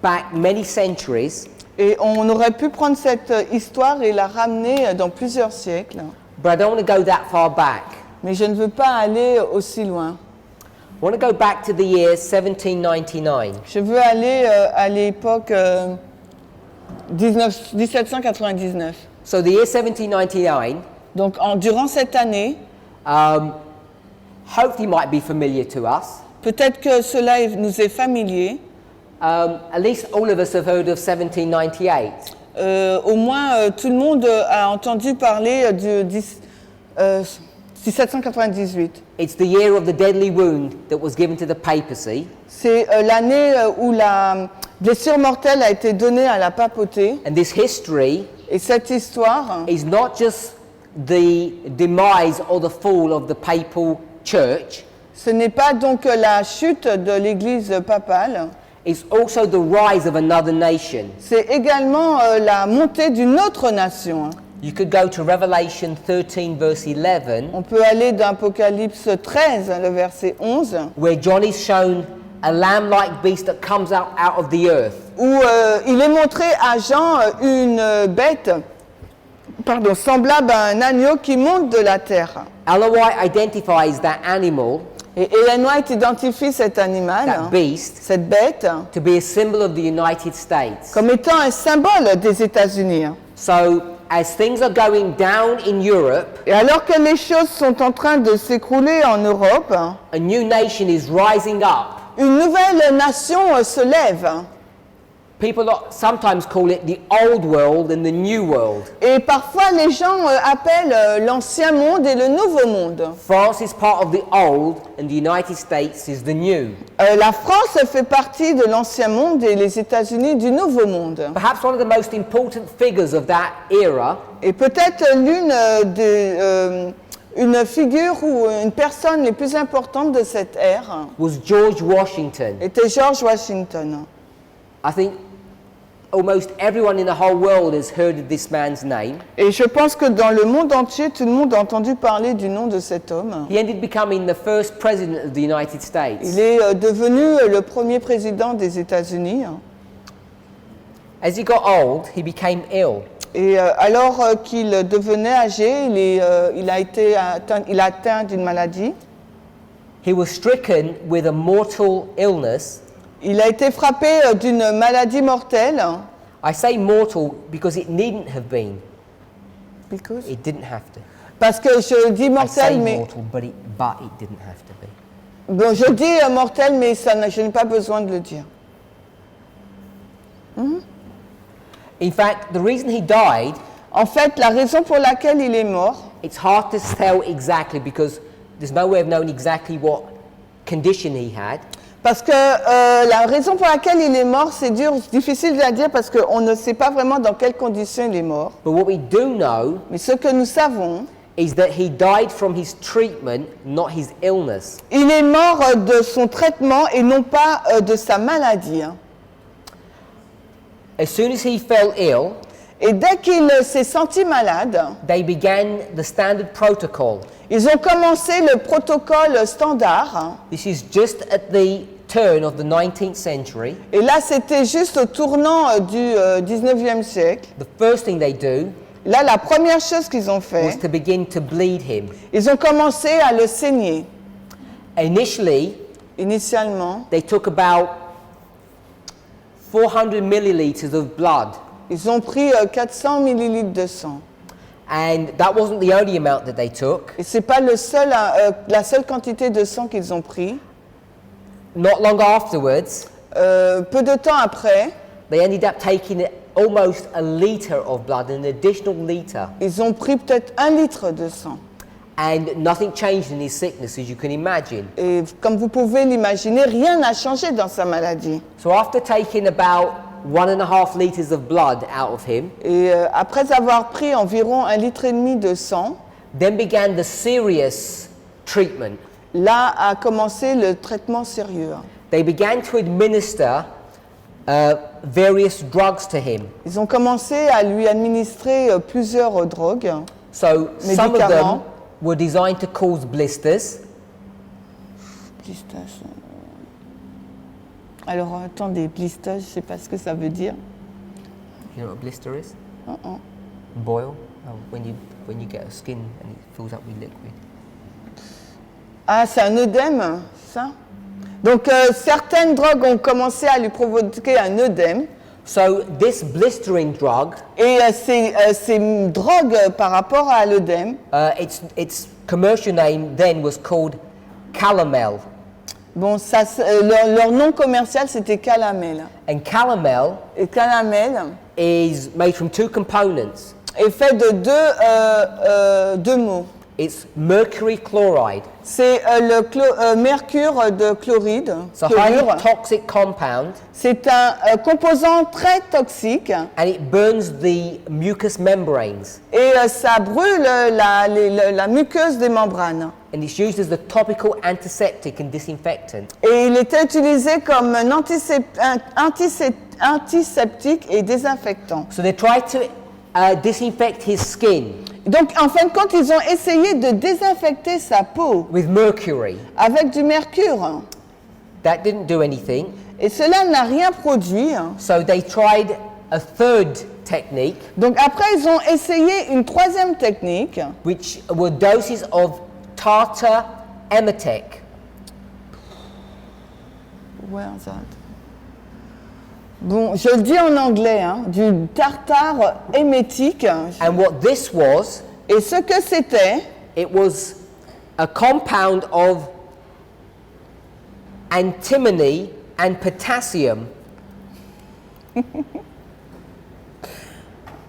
back many centuries, Et on aurait pu prendre cette histoire et la ramener dans plusieurs siècles, but I don't want to go that far back. mais je ne veux pas aller aussi loin. I want to go back to the year 1799. Je veux aller à l'époque 1799. So the year 1799, Donc durant cette année, hopefully might be familiar to us. peut-être que cela nous est familier. At least all of us have heard of 1798. Au moins tout le monde a entendu parler de 1798. It's the year of the deadly wound that was given to the papacy. C'est l'année où la blessure mortelle a été donnée à la papauté. And this history Et cette histoire, is not just the demise or the fall of the papal church, ce n'est pas donc la chute de l'Église papale, it's also the rise of another nation. c'est également la montée d'une autre nation. You could go to Revelation 13 verse 11, On peut aller d'Apocalypse 13, le verset 11, where John is shown a lamb-like beast that comes out of the earth. où il est montré à Jean une bête, semblable à un agneau qui monte de la terre. Ellen White identifies that animal, Et Ellen White identifie cet animal, that beast, cette bête, to be a symbol of the United States. comme étant un symbole des États-Unis. So, as things are going down in Europe, Et alors que les choses sont en train de s'écrouler en Europe, a new nation is rising up. une nouvelle nation se lève. People sometimes call it the old world and the new world. Et parfois les gens appellent l'ancien monde et le nouveau monde. France is part of the old and the United States is the new. La France fait partie de l'ancien monde et les États-Unis du nouveau monde. Perhaps one of the most important figures of that era Et peut-être une figure ou une personne les plus importantes de cette ère was George Washington. était George Washington. I think almost everyone in the whole world has heard of this man's name. Et je pense que dans le monde entier, tout le monde a entendu parler du nom de cet homme. He ended up becoming the first president of the United States. Il est devenu le premier président des États-Unis. As he got old, he became ill. Et alors qu'il devenait âgé, il a atteint d'une maladie. He was stricken with a mortal illness. Il a été frappé d'une maladie mortelle. I say mortal because it needn't have been. Because? It didn't have to. Parce que je dis I say mortel, mais mortal, but it didn't have to be. bon, je dis mortel, mais je n'ai pas besoin de le dire. In fact, the reason he died, En fait, la raison pour laquelle il est mort, it's hard to tell exactly because there's no way of knowing exactly what condition he had. parce que la raison pour laquelle il est mort, c'est dur, c'est difficile à dire parce qu'on ne sait pas vraiment dans quelles conditions il est mort. But what we do know Mais ce que nous savons, is that he died from his treatment, not his illness. il est mort de son traitement et non pas de sa maladie. Hein. As soon as he fell ill, Et dès qu'il s'est senti malade, they began the standard protocol. ils ont commencé le protocole standard. Hein. This is just at the turn of the 19th century. Et là, c'était juste au tournant du 19e siècle. The first thing they do Là, la première chose qu'ils ont was fait, to begin to bleed him. ils ont commencé à le saigner. Initially, Initialement, they took about 400 milliliters of blood, ils ont pris 400 millilitres de sang. and that wasn't the only amount that they took. Et c'est pas la seule quantité de sang qu'ils ont pris. Not long afterwards, Peu de temps après, they ended up taking almost a liter of blood, an additional liter, ils ont pris peut-être 1 litre de sang. and nothing changed in his sickness, as you can imagine. Et comme vous pouvez l'imaginer, rien n'a changé dans sa maladie. So after taking about 1.5 liters of blood out of him, Et après avoir pris environ 1,5 litre de sang, then began the serious treatment. là a commencé le traitement sérieux. They began to administer various drugs to him. Ils ont commencé à lui administrer plusieurs drogues. So some of them Médicaments. were designed to cause blisters. Blistage. Alors attendez, blistage, je ne sais pas ce que ça veut dire. You know what a blister is? Uh-uh. Boil. When you get a skin and it fills up with liquid. Ah, c'est un œdème, ça? Donc certaines drogues ont commencé à lui provoquer un œdème. So this blistering drug, Et ces drogues par rapport à l'œdème, its commercial name then was called Calomel. bon, ça, leur nom commercial c'était Calamel. And Calomel Et Calamel is made from two components. est fait de deux mots. It's mercury chloride. C'est le mercure de chloride. It's a highly chlorure. toxic compound, C'est un composant très toxique and it burns the mucous membranes. et ça brûle la muqueuse des membranes. And it's used as the topical antiseptic and disinfectant. Et il était utilisé comme un antiseptique et désinfectant. So they tried to disinfect his skin Donc, en fin de compte, ils ont essayé de désinfecter sa peau with mercury. avec du mercure. That didn't do anything. Et cela n'a rien produit. So they tried a third technique, Donc, après, ils ont essayé une troisième technique. which were doses of tartar emetic. Where's that? Bon, je le dis en anglais, hein, du tartare émétique. And what this was, Et ce que c'était, it was a compound of antimony and potassium.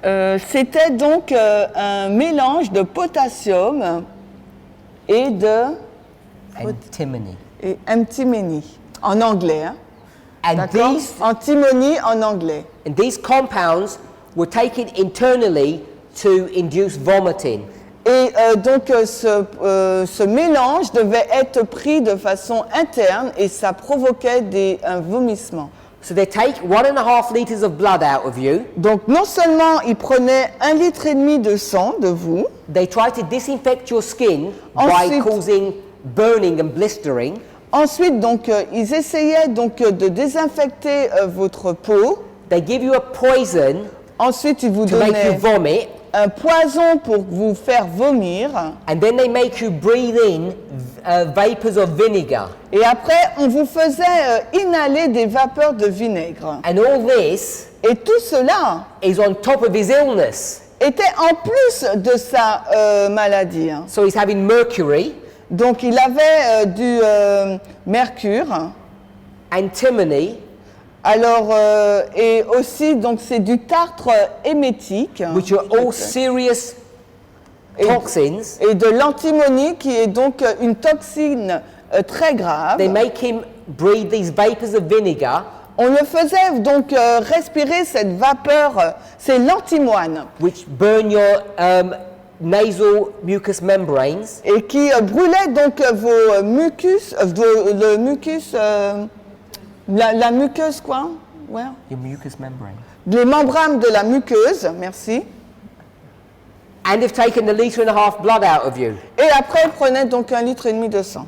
C'était donc un mélange de potassium et de Antimony. antimony en anglais. Hein. And D'accord? Antimony en anglais. these compounds were taken internally to induce vomiting. Et donc ce mélange devait être pris de façon interne et ça provoquait un vomissement. So they take 1.5 liters of blood out of you. Donc non seulement ils prenaient 1,5 litre de sang de vous, They try to disinfect your skin by Ensuite- causing burning and blistering. ensuite donc ils essayaient donc de désinfecter votre peau, They give you a poison ensuite ils vous to make you donnaient vomit, un poison pour vous faire vomir and then they make you breathe in vapors of vinegar. et après on vous faisait inhaler des vapeurs de vinaigre. And all this Et tout cela is on top of his illness. était en plus de sa maladie. Hein. So he's having mercury, Donc il avait du mercure. antimony, Alors et aussi donc c'est du tartre émétique. which are all serious toxins. Et de l'antimonie qui est donc une toxine très grave. They make him breathe these vapors of vinegar, On le faisait donc respirer cette vapeur, c'est l'antimoine, which burn your nasal mucous membranes, et qui brûlait donc vos mucus, le mucus, la muqueuse quoi, ouais. your mucous membrane. Les membranes de la muqueuse, merci. And they've taken a litre and a half blood out of you. Et après, il prenait donc 1,5 litre de sang.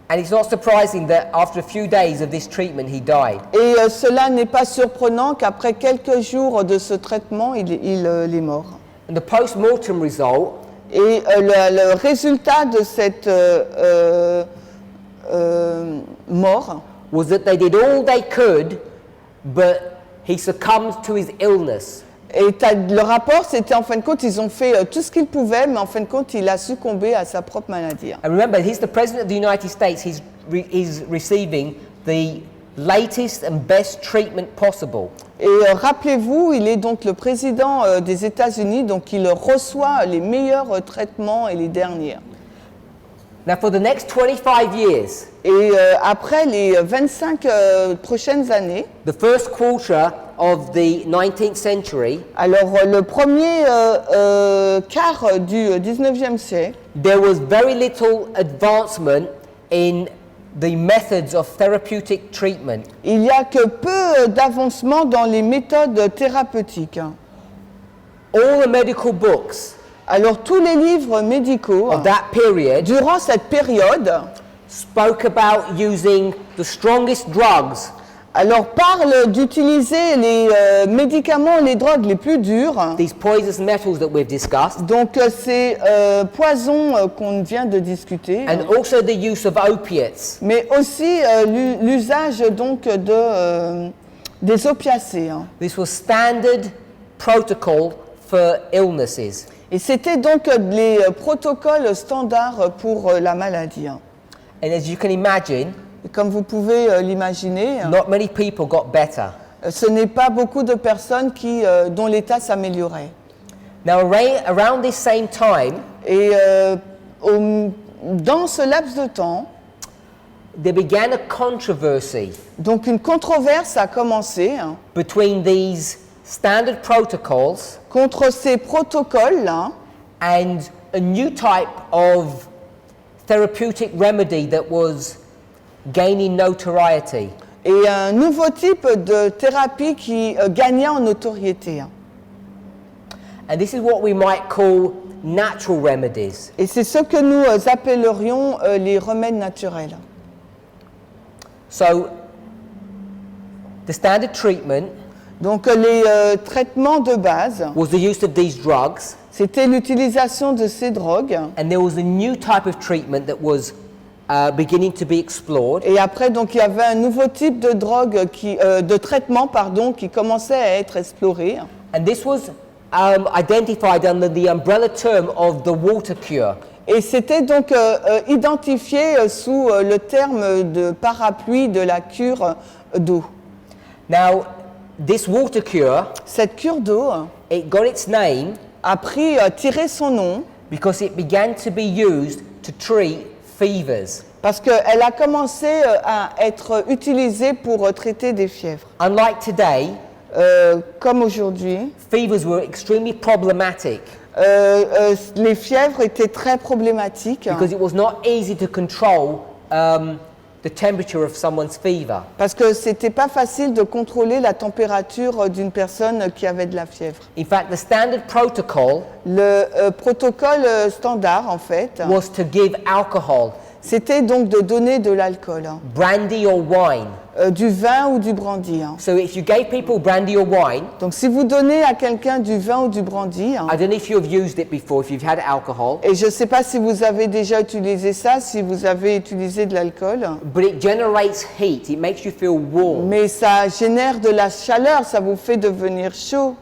And it's not surprising that after a few days of this treatment, he died. Et cela n'est pas surprenant qu'après quelques jours de ce traitement, il est mort. And the post-mortem result Et le résultat de cette mort, was that they did all they could, but he succumbed to his illness. et le rapport, c'était en fin de compte, ils ont fait tout ce qu'ils pouvaient, mais en fin de compte, il a succombé à sa propre maladie. And remember, he's the President of the United States. He's receiving the latest and best treatment possible. Et rappelez-vous, il est donc le président des États-Unis, donc il reçoit les meilleurs traitements et les derniers. Now, for the next 25 years, Et après les 25 prochaines années, the first quarter of the 19th century, alors le premier quart du 19e siècle, there was very little advancement in the methods of therapeutic treatment. il n'y a que peu d'avancement dans les méthodes thérapeutiques. All the medical books Alors tous les livres médicaux of that period durant cette période spoke about using the strongest drugs alors parlent d'utiliser les médicaments, les drogues les plus dures, these poisonous metals that we've discussed, donc ces poisons qu'on vient de discuter, and also the use of opiates. mais aussi l'usage donc des opiacés. Hein. This was standard protocol for illnesses. Et c'était donc les protocoles standards pour la maladie. Hein. And as you can imagine, Et comme vous pouvez l'imaginer, not many people got better. ce n'est pas beaucoup de personnes dont l'état s'améliorait. Now, around this same time, Et dans ce laps de temps, there began a controversy donc une controverse a commencé hein, between these standard protocols contre ces protocoles-là and a new type of therapeutic remedy that was gaining notoriety. et un nouveau type de thérapie qui gagnait en notoriété. Hein. And this is what we might call natural remedies. Et c'est ce que nous appellerions les remèdes naturels. So, the standard treatment Donc les traitements de base, was the use of these drugs, c'était l'utilisation de ces drogues. and there was a new type of treatment that was beginning to be explored. Et après, donc, il y avait un nouveau type de drogue, de traitement, pardon, qui commençait à être exploré. And this was identified under the umbrella term of the water cure. Et c'était donc identifié sous le terme de parapluie de la cure d'eau. Now, this water cure, Cette cure d'eau it got its name a tiré son nom because it began to be used to treat fevers. parce qu'elle a commencé à être utilisée pour traiter des fièvres. Unlike today, Comme aujourd'hui, fevers were extremely problematic les fièvres étaient très problématiques because it was not easy to control the temperature of someone's fever. parce que c'était pas facile de contrôler la température d'une personne qui avait de la fièvre. In fact, the standard protocol Le protocole standard, en fait, was to give alcohol, c'était donc de donner de l'alcool, hein, brandy or wine. du vin ou du brandy. Hein. So if you gave people brandy or wine, Donc si vous donnez à quelqu'un du vin ou du brandy, hein, I don't know if you've used it before, if you've had alcohol, et je ne sais pas si vous avez déjà utilisé ça, si vous avez utilisé de l'alcool, but it generates heat, it makes you feel warm. mais ça génère de la chaleur, ça vous fait devenir chaud.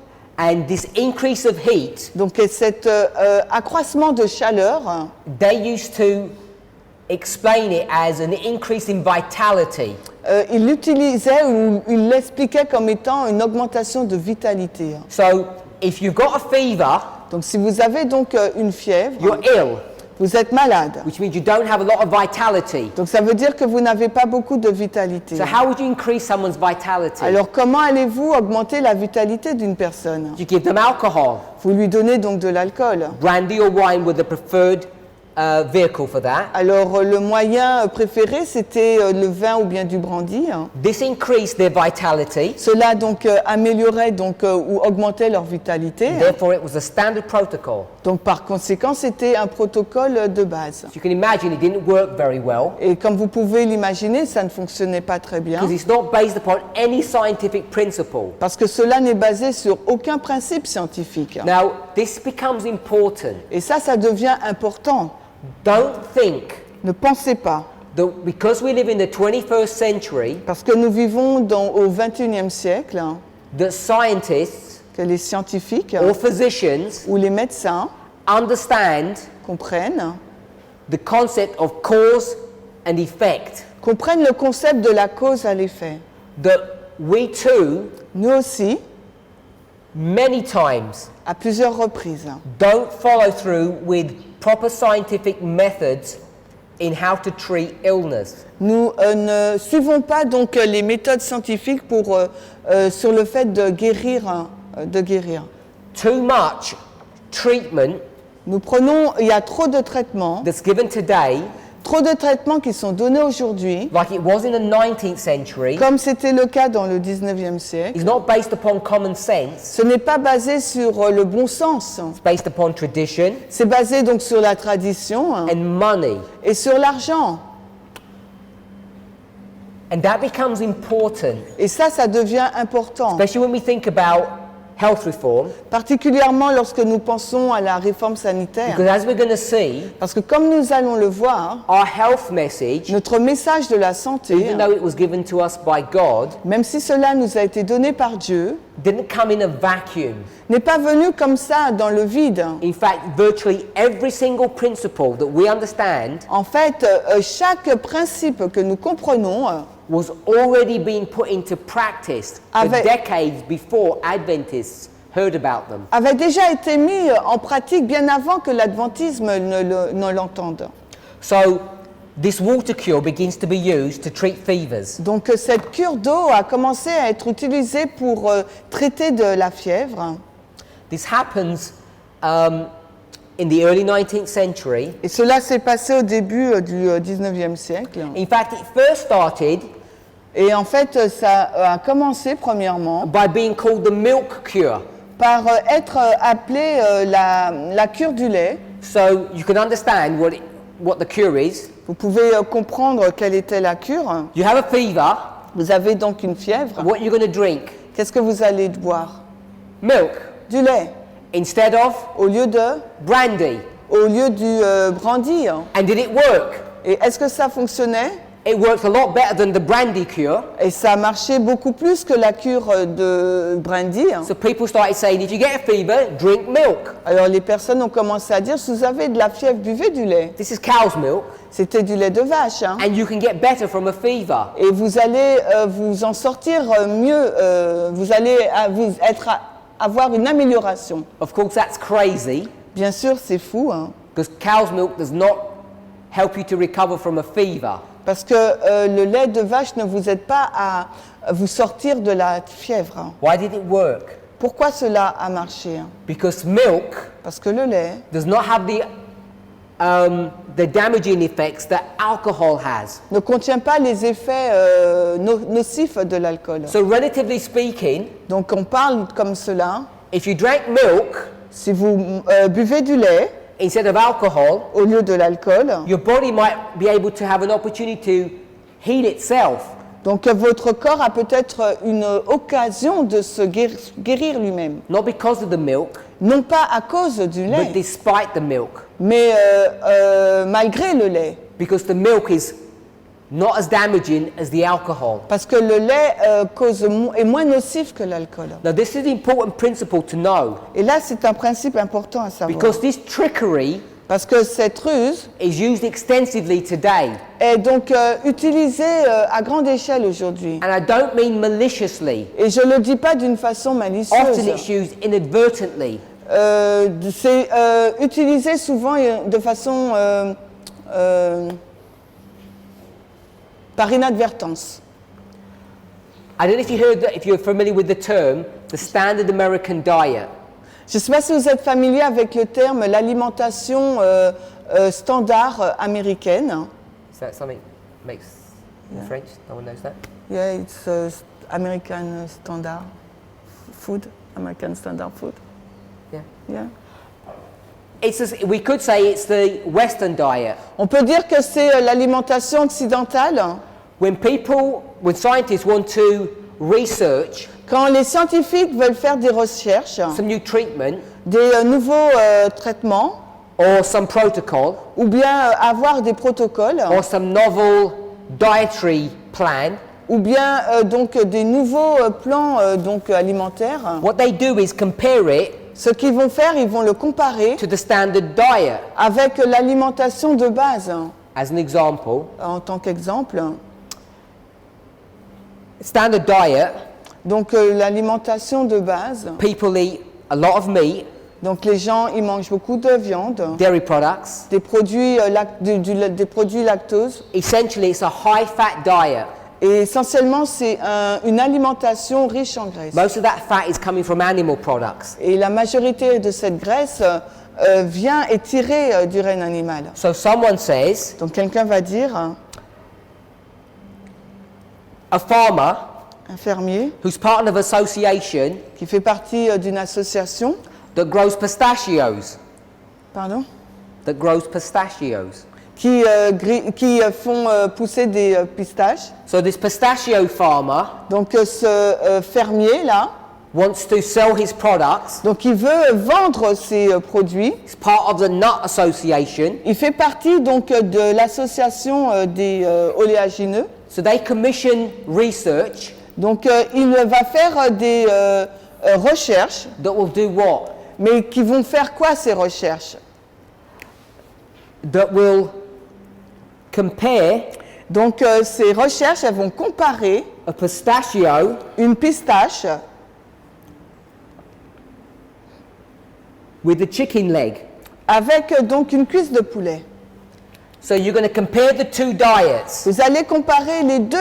And this increase of heat, Donc et cet accroissement de chaleur, they used to explain it as an increase in vitality. il l'utilisait ou il l'expliquait comme étant une augmentation de vitalité. So if you've got a fever, Donc si vous avez donc une fièvre, you're ill, vous êtes malade. which means you don't have a lot of vitality. Donc ça veut dire que vous n'avez pas beaucoup de vitalité. So how would you increase someone's vitality? Alors comment allez-vous augmenter la vitalité d'une personne? You give them alcohol. Vous lui donnez donc de l'alcool. Brandy or wine were the preferred vehicle for that. Alors le moyen préféré c'était le vin ou bien du brandy. This increased their vitality. Cela donc améliorait donc ou augmentait leur vitalité. Therefore, it was a standard protocol. Donc par conséquent c'était un protocole de base. So you can imagine it didn't work very well Et comme vous pouvez l'imaginer, ça ne fonctionnait pas très bien. because it's not based upon any scientific principle. Parce que cela n'est basé sur aucun principe scientifique. Now, this becomes important. Et ça devient important. Don't think Ne pensez pas, that because we live in the 21st century, parce que nous vivons au XXIe siècle, that scientists que les scientifiques or physicians ou les médecins understand comprennent the concept of cause and effect. le concept de la cause à l'effet. That we too, Nous aussi, many times, à plusieurs reprises, don't follow through with proper scientific methods in how to treat illness. nous ne suivons pas donc les méthodes scientifiques pour, sur le fait de guérir. Too much treatment Il y a trop de traitements, that's given today, trop de traitements qui sont donnés aujourd'hui, like it was in the 19th century, comme c'était le cas dans le 19e siècle. is not based upon common sense. Ce n'est pas basé sur le bon sens, It's based upon tradition c'est basé donc sur la tradition and money. et sur l'argent. And that becomes important, Et ça devient important, especially when we think about health reform, particulièrement lorsque nous pensons à la réforme sanitaire. because as we're going to see, Parce que comme nous allons le voir, our health message, notre message de la santé, even though it was given to us by God, même si cela nous a été donné par Dieu, didn't come in a vacuum. n'est pas venu comme ça dans le vide. In fact, virtually every single principle that we understand En fait, chaque principe que nous comprenons was already being put into practice for Avec- decades before Adventists heard about them. avait déjà été mis en pratique bien avant que l'adventisme ne l'entende. So, this water cure begins to be used to treat fevers. Donc cette cure d'eau a commencé à être utilisée pour traiter de la fièvre. This happens in the early 19th century. Et cela s'est passé au début du 19e siècle. In fact, it first started Et en fait, ça a commencé premièrement by being called the milk cure. par être appelé la cure du lait. So, you can understand what the cure is. Vous pouvez comprendre quelle était la cure. You have a fever, Vous avez donc une fièvre. what are you going to drink? Qu'est-ce que vous allez boire? Milk. Du lait. Instead of Au lieu brandy. du brandy. And did it work? Et est-ce que ça fonctionnait? It worked a lot better than the brandy cure. Et ça marchait beaucoup plus que la cure de brandy. So people started saying, if you get a fever, drink milk. Alors les personnes ont commencé à dire, si vous avez de la fièvre, buvez du lait. This is cow's milk, C'était du lait de vache. and you can get better from a fever. Et vous allez vous en sortir mieux, vous allez avoir une amélioration. Of course, that's crazy, Bien sûr, c'est fou, because cow's milk does not help you to recover from a fever. parce que le lait de vache ne vous aide pas à vous sortir de la fièvre. Why did it work? Pourquoi cela a marché? Because milk Parce que le lait does not have the damaging effects that alcohol has. ne contient pas les effets nocifs de l'alcool. So relatively speaking, Donc on parle comme cela. if you drank milk Si vous buvez du lait instead of alcohol, au lieu de l'alcool, your body might be able to have an opportunity to heal itself. donc votre corps a peut-être une occasion de se guérir lui-même. Not because of the milk, Non pas à cause du but lait, despite the milk. mais malgré le lait. Because the milk is not as damaging as the alcohol. Parce que le lait est moins nocif que l'alcool. Now, this is an important principle to know Et là, c'est un principe important à savoir. because this trickery Parce que cette ruse is used extensively today. est donc utilisée à grande échelle aujourd'hui. And I don't mean maliciously. Et je ne le dis pas d'une façon Often malicieuse. it's used inadvertently. C'est utilisé souvent de façon par inadvertance. I don't know if you heard that, if you're familiar with the term, the standard American diet. Je ne sais pas si vous êtes familier avec le terme l'alimentation standard américaine. Is that something makes in French? No one knows that? Yeah, it's American standard food. American standard food. Yeah. Yeah. We could say it's the Western diet. On peut dire que c'est l'alimentation occidentale. When scientists want to research Quand les scientifiques veulent faire des recherches, some new treatment des nouveaux traitements, or some protocol ou bien avoir des protocoles, or some novel dietary plan, ou bien donc des nouveaux plans donc alimentaires, what they do is compare it ce qu'ils vont faire, ils vont le comparer to the standard diet. avec l'alimentation de base. As an example, En tant qu'exemple, standard diet, donc l'alimentation de base, people eat a lot of meat, donc les gens ils mangent beaucoup de viande, dairy products. des produits des produits lactose, Essentially, it's a high-fat diet. et essentiellement c'est une alimentation riche en graisse. Most of that fat is coming from animal products. Et la majorité de cette graisse vient et tirée du règne animal. So someone says, Donc quelqu'un va dire, a farmer un fermier who's part of an association qui fait partie d'une association, that grows pistachios, pardon, qui font pousser des pistaches. So this pistachio farmer Donc ce fermier là, wants to sell his products. donc il veut vendre ses produits. He's part of the nut association. Il fait partie donc de l'association des oléagineux. So they commission research Donc il va faire des recherches, that will do what? mais qui vont faire quoi ces recherches? That will compare Donc ces recherches, elles vont comparer a pistachio une pistache with a chicken leg. avec donc une cuisse de poulet. So you're going to compare the two diets. Vous allez comparer les deux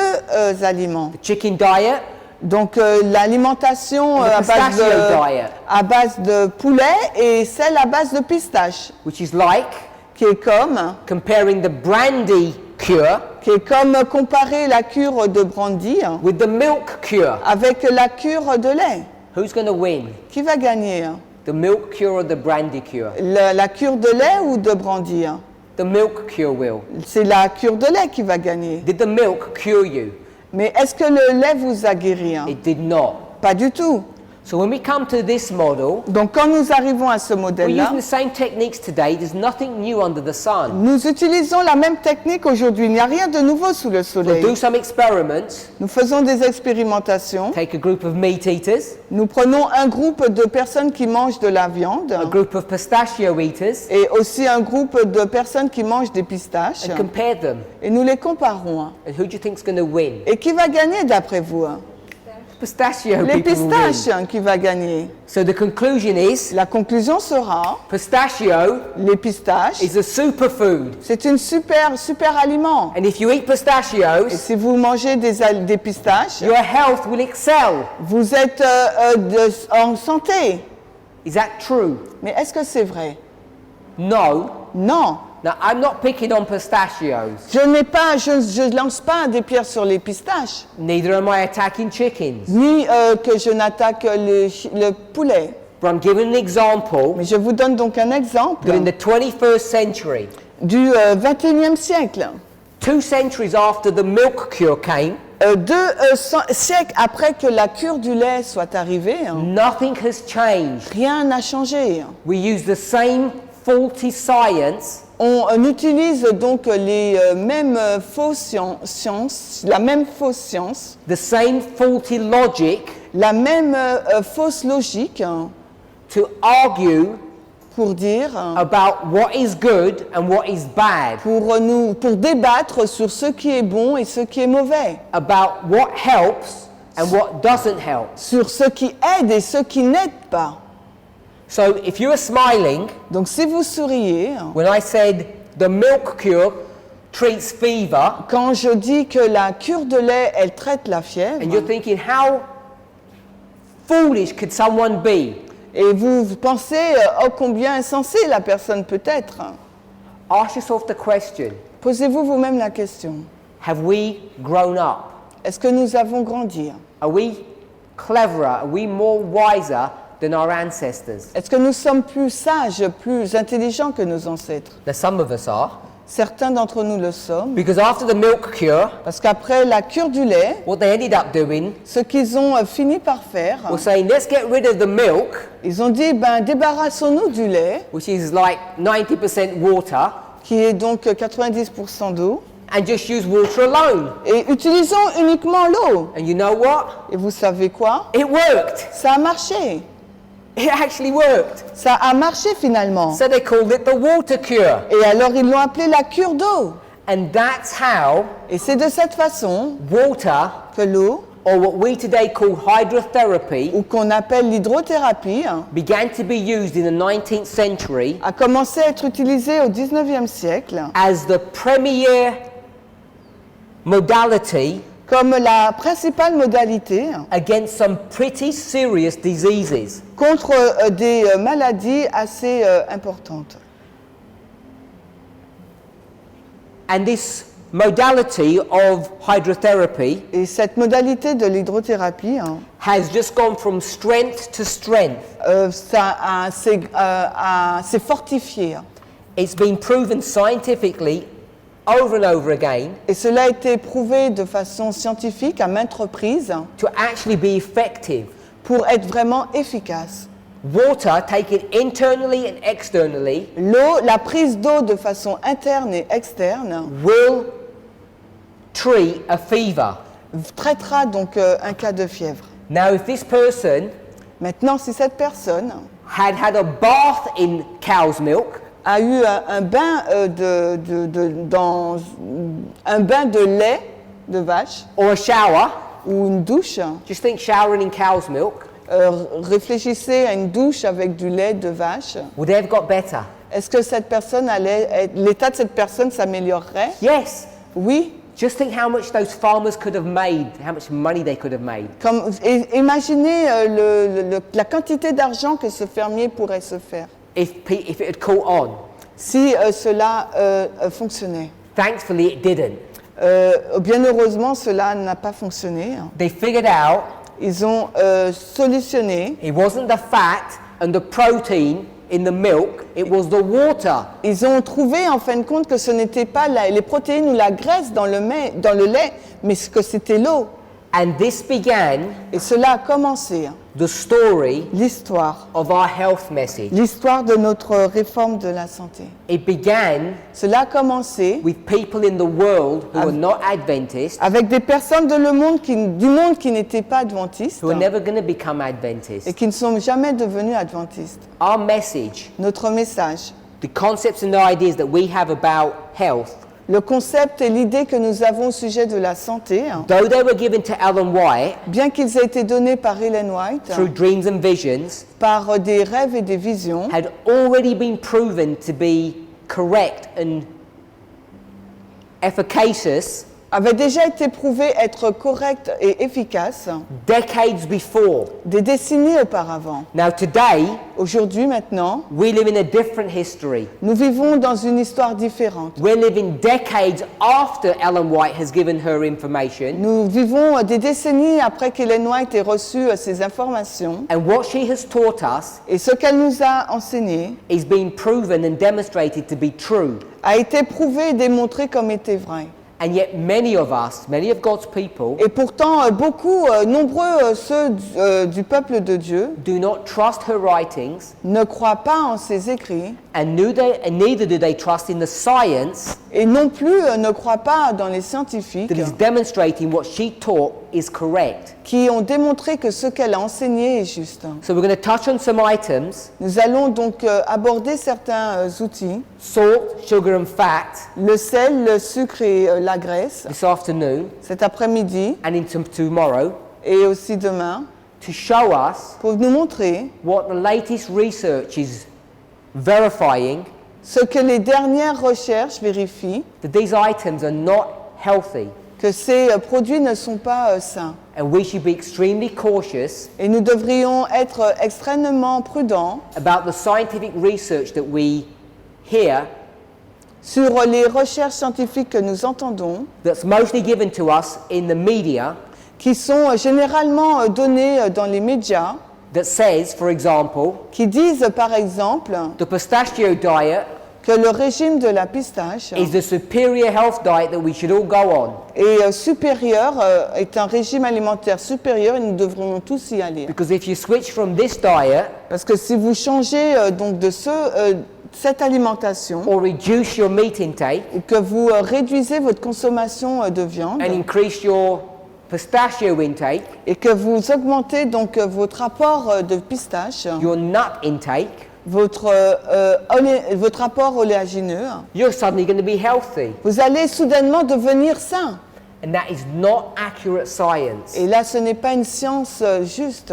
aliments. The chicken diet Donc l'alimentation and the pistachio diet, à base de poulet et celle à base de pistache, which is like qui est comme comparing the brandy cure comparer la cure de brandy with the milk cure. avec la cure de lait. Who's going to win? Qui va gagner? The milk cure or the brandy cure? La cure de lait ou de brandy? The milk cure will. C'est la cure de lait qui va gagner. Did the milk cure you? Mais est-ce que le lait vous a guéri? It did not. Pas du tout. So when we come to this model, Donc quand nous arrivons à ce we're modèle-là, using the same techniques today. There's nothing new under the sun. nous utilisons la même technique aujourd'hui. Il n'y a rien de nouveau sous le We'll soleil. do some experiments. Nous faisons des expérimentations. Take a group of meat eaters, Nous prenons un groupe de personnes qui mangent de la viande a group of pistachio eaters, et aussi un groupe de personnes qui mangent des pistaches and compare them. et nous les comparons. And who do you think's going to win? Et qui va gagner d'après vous? Pistachio Les people will pistaches win. qui va gagner. So the conclusion is La conclusion sera, pistachio les pistaches, is a superfood. c'est une super aliment. And if you eat Et pistachios, si vous mangez des pistaches, your health will excel. vous êtes en santé. Is that true? Mais est-ce que c'est vrai? No. Non. Now, I'm not picking on pistachios. Je lance pas des pierres sur les pistaches, Neither am I attacking chickens. ni que je n'attaque le poulet. But I'm giving an example Mais je vous donne donc un exemple that in the 21st century, du 21e siècle. 2 centuries after the milk cure came, 2 siècles après que la cure du lait soit arrivée, nothing has changed. rien n'a changé. We use the same faulty science On utilise donc les mêmes fausses sciences, la même fausse science, the same faulty logic la même fausse logique to argue pour dire, about what is good and what is bad, pour débattre sur ce qui est bon et ce qui est mauvais, about what helps and what doesn't help. sur ce qui aide et ce qui n'aide pas. So if you are smiling Donc si vous souriez, when I said the milk cure treats fever, quand je dis que la cure de lait, elle traite la fièvre, and you're thinking, how foolish could someone be? et vous pensez, oh combien insensée la personne peut être, Ask yourself the question, posez-vous vous-même la question, have we grown up? est-ce que nous avons grandi? Are we cleverer? Are we more wiser than our ancestors? Est-ce que nous sommes plus sages, plus intelligents que nos ancêtres? Now some of us are, Certains d'entre nous le sommes, because after the milk cure, parce qu'après la cure du lait, what they ended up doing ce qu'ils ont fini par faire, was saying, let's get rid of the milk, ils ont dit, ben débarrassons-nous du lait, which is like 90% water, qui est donc 90% d'eau, and just use water alone. et utilisons uniquement l'eau. And you know what? Et vous savez quoi? It worked. Ça a marché. It actually worked. Ça a marché finalement. So they called it the water cure. Et alors ils l'ont appelé la cure d'eau. And that's how Et c'est de cette façon water, que l'eau, or what we today call hydrotherapy, ou qu'on appelle l'hydrothérapie, began to be used in the 19th century a commencé à être utilisée au 19e siècle as the premier modality comme la principale modalité against some pretty serious diseases. contre des maladies assez importantes. And this modality of hydrotherapy Et cette modalité de l'hydrothérapie, has just gone from strength to strength. s'est fortifié. It's been proven scientifically over and over again Et cela a été prouvé de façon scientifique à maintes reprises to actually be effective. pour être vraiment efficace. Water, taken internally and externally, L'eau, la prise d'eau de façon interne et externe will treat a fever. traitera donc un cas de fièvre. Now, if this person Maintenant, si cette personne had had a bath in cow's milk, a eu un bain un bain de lait de vache or a shower, ou une douche, just think showering in cow's milk, réfléchissez à une douche avec du lait de vache. would they have got better? Est-ce que cette personne l'état de cette personne s'améliorerait? Yes. Oui. Just think how much those farmers could have made, how much money they could have made. Imaginez la quantité d'argent que ce fermier pourrait se faire If it had caught on. si cela fonctionnait. Thankfully, it didn't. Bien heureusement, cela n'a pas fonctionné. They figured out Ils ont solutionné. it wasn't the fat and the protein in the milk, it was the water. Ils ont trouvé en fin de compte que ce n'était pas les protéines ou la graisse dans le lait, mais que c'était l'eau. And this began Et cela a commencé, the story l'histoire of our health message. de notre réforme de la santé. It began Cela a commencé with people in the world who were not Adventists, avec des personnes du monde qui n'étaient pas adventistes who are never going to become Adventists. et qui ne sont jamais devenus adventistes. Our message, Notre message, the concepts and the ideas that we have about health, le concept et l'idée que nous avons au sujet de la santé, though they were given to Ellen White bien qu'ils aient été donnés par Ellen White, through dreams and visions, par des rêves et des visions, had already been proven to be correct and efficacious avaient déjà été prouvés être corrects et efficaces decades before. des décennies auparavant. Now today, Aujourd'hui, maintenant, we live in a different history. nous vivons dans une histoire différente. We're living decades after Ellen White has given her information, Nous vivons des décennies après qu'Ellen White ait reçu ces informations and what she has taught us et ce qu'elle nous a enseigné is being proven and demonstrated to be true. a été prouvé et démontré comme était vrai. And yet many of us, many of God's people, Et pourtant, beaucoup, nombreux ceux du peuple de Dieu do not trust her writings, ne croient pas en ses écrits and neither do they trust in the science et non plus ne croient pas dans les scientifiques that is demonstrating what she taught is correct. qui ont démontré que ce qu'elle a enseigné est juste. So we're going to touch on some items: Nous allons donc aborder certains outils, salt, sugar and fat, le sel, le sucre et la graisse, this afternoon cet après-midi and into tomorrow, et aussi demain, to show us pour nous montrer what the latest research is verifying, ce que les dernières recherches vérifient, that these items are not healthy, que ces produits ne sont pas sains. and we should be extremely cautious Et nous devrions être extrêmement prudents about the scientific research that we hear sur les recherches scientifiques que nous entendons, that's mostly given to us in the media, qui sont généralement données dans les médias, that says, for example, qui disent par exemple the pistachio diet que le régime de la pistache is the superior health diet that we should all go on, est supérieur, est un régime alimentaire supérieur et nous devrions tous y aller. because if you switch from this diet Parce que si vous changez donc de cette alimentation, or reduce your meat intake ou que vous réduisez votre consommation de viande, and increase your pistachio intake, et que vous augmentez donc votre apport de pistache, your nut intake, votre apport oléagineux, you're suddenly going to be healthy. vous allez soudainement devenir sain. And that is not accurate science. Et là, ce n'est pas une science juste.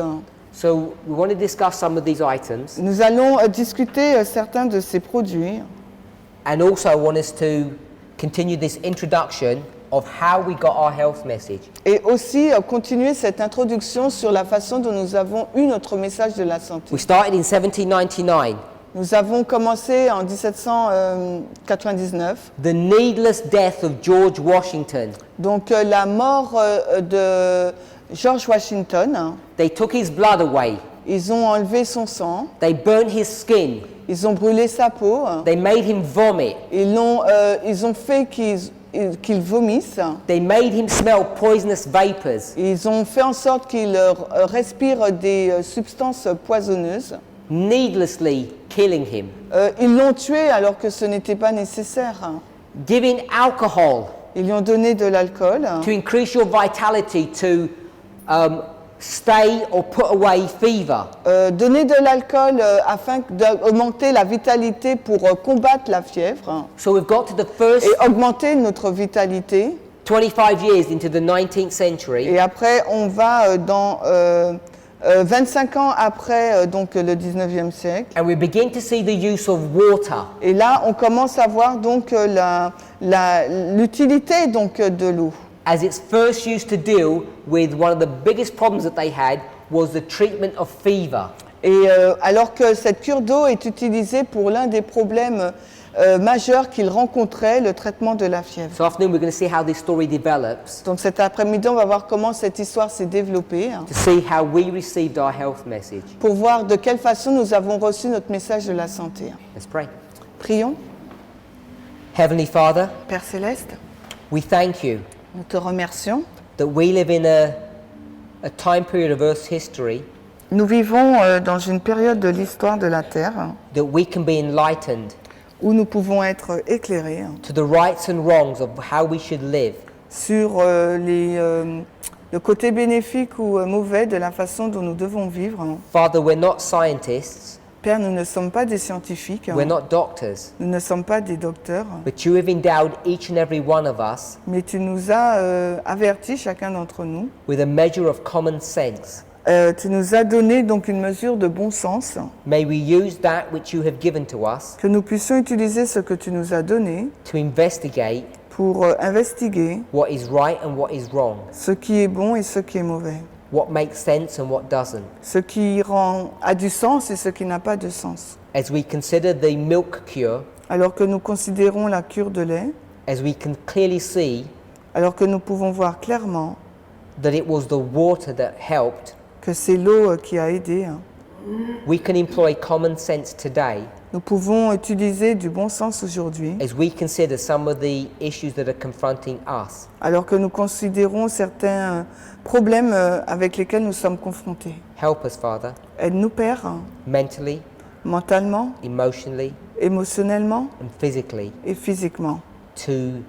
So we want to discuss some of these items, Nous allons discuter certains de ces produits. and also I want us to continue this introduction of how we got our health message. Et aussi continuer cette introduction sur la façon dont nous avons eu notre message de la santé. We started in 1799. Nous avons commencé en 1799, The needless death of George Washington. donc la mort de George Washington. They took his blood away. Ils ont enlevé son sang, They burnt his skin. ils ont brûlé sa peau, They made him vomit. ils ont fait qu'il vomisse, They made him smell poisonous vapors. ils ont fait en sorte qu'il respire des substances poisonneuses. Needlessly killing him. Ils l'ont tué alors que ce n'était pas nécessaire. Giving alcohol Ils lui ont donné de l'alcool to increase your vitality to stay or put away fever. donner de l'alcool afin d'augmenter la vitalité pour combattre la fièvre So we've got to the first et augmenter notre vitalité. 25 years into the 19th century, Et après, on va dans 25 ans après donc le 19e siècle. and we begin to see the use of water Et là, on commence à voir donc l'utilité donc de l'eau. as its first used to deal with one of the biggest problems that they had was the treatment of fever. Et alors que cette cure d'eau est utilisée pour l'un des problèmes majeurs qu'ils rencontraient, le traitement de la fièvre. So afternoon we're going to see how this story develops, Donc cet après-midi, on va voir comment cette histoire s'est développée, to see how we received our health message. pour voir de quelle façon nous avons reçu notre message de la santé. Let's pray. Prions. Heavenly Father, Père Céleste, we thank you nous te remercions. that we live in a time period of Earth's history Nous vivons dans une période de l'histoire de la Terre that we can be enlightened où nous pouvons être éclairés to the rights and wrongs of how we should live. sur le côté bénéfique ou mauvais de la façon dont nous devons vivre. Father, we're not scientists, Père, nous ne sommes pas des scientifiques, we're not doctors, nous ne sommes pas des docteurs, but you have endowed each and every one of us mais tu nous as avertis, chacun d'entre nous. with a measure of common sense. Tu nous as donné donc une mesure de bon sens, May we use that which you have given to us que nous puissions utiliser ce que tu nous as donné to investigate pour investiguer what is right and what is wrong, ce qui est bon et ce qui est mauvais, what makes sense and what doesn't. ce qui a du sens et ce qui n'a pas de sens. As we consider the milk cure, Alors que nous considérons la cure de lait, as we can clearly see alors que nous pouvons voir clairement that it was the water that helped, que c'est l'eau qui a aidé, We can employ common sense today Nous pouvons utiliser du bon sens aujourd'hui, as we consider some of the issues that are confronting us. alors que nous considérons certains problèmes avec lesquels nous sommes confrontés. Help us, Father, Aide-nous, Père, mentally, mentalement, emotionally, émotionnellement and physically, et physiquement, to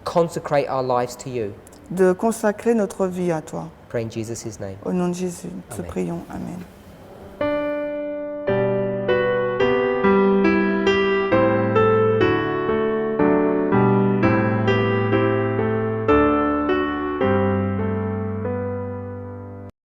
consecrate our lives to you. de consacrer notre vie à toi. Pray in Jesus' name. Au nom de Jésus, nous te Amen. prions. Amen.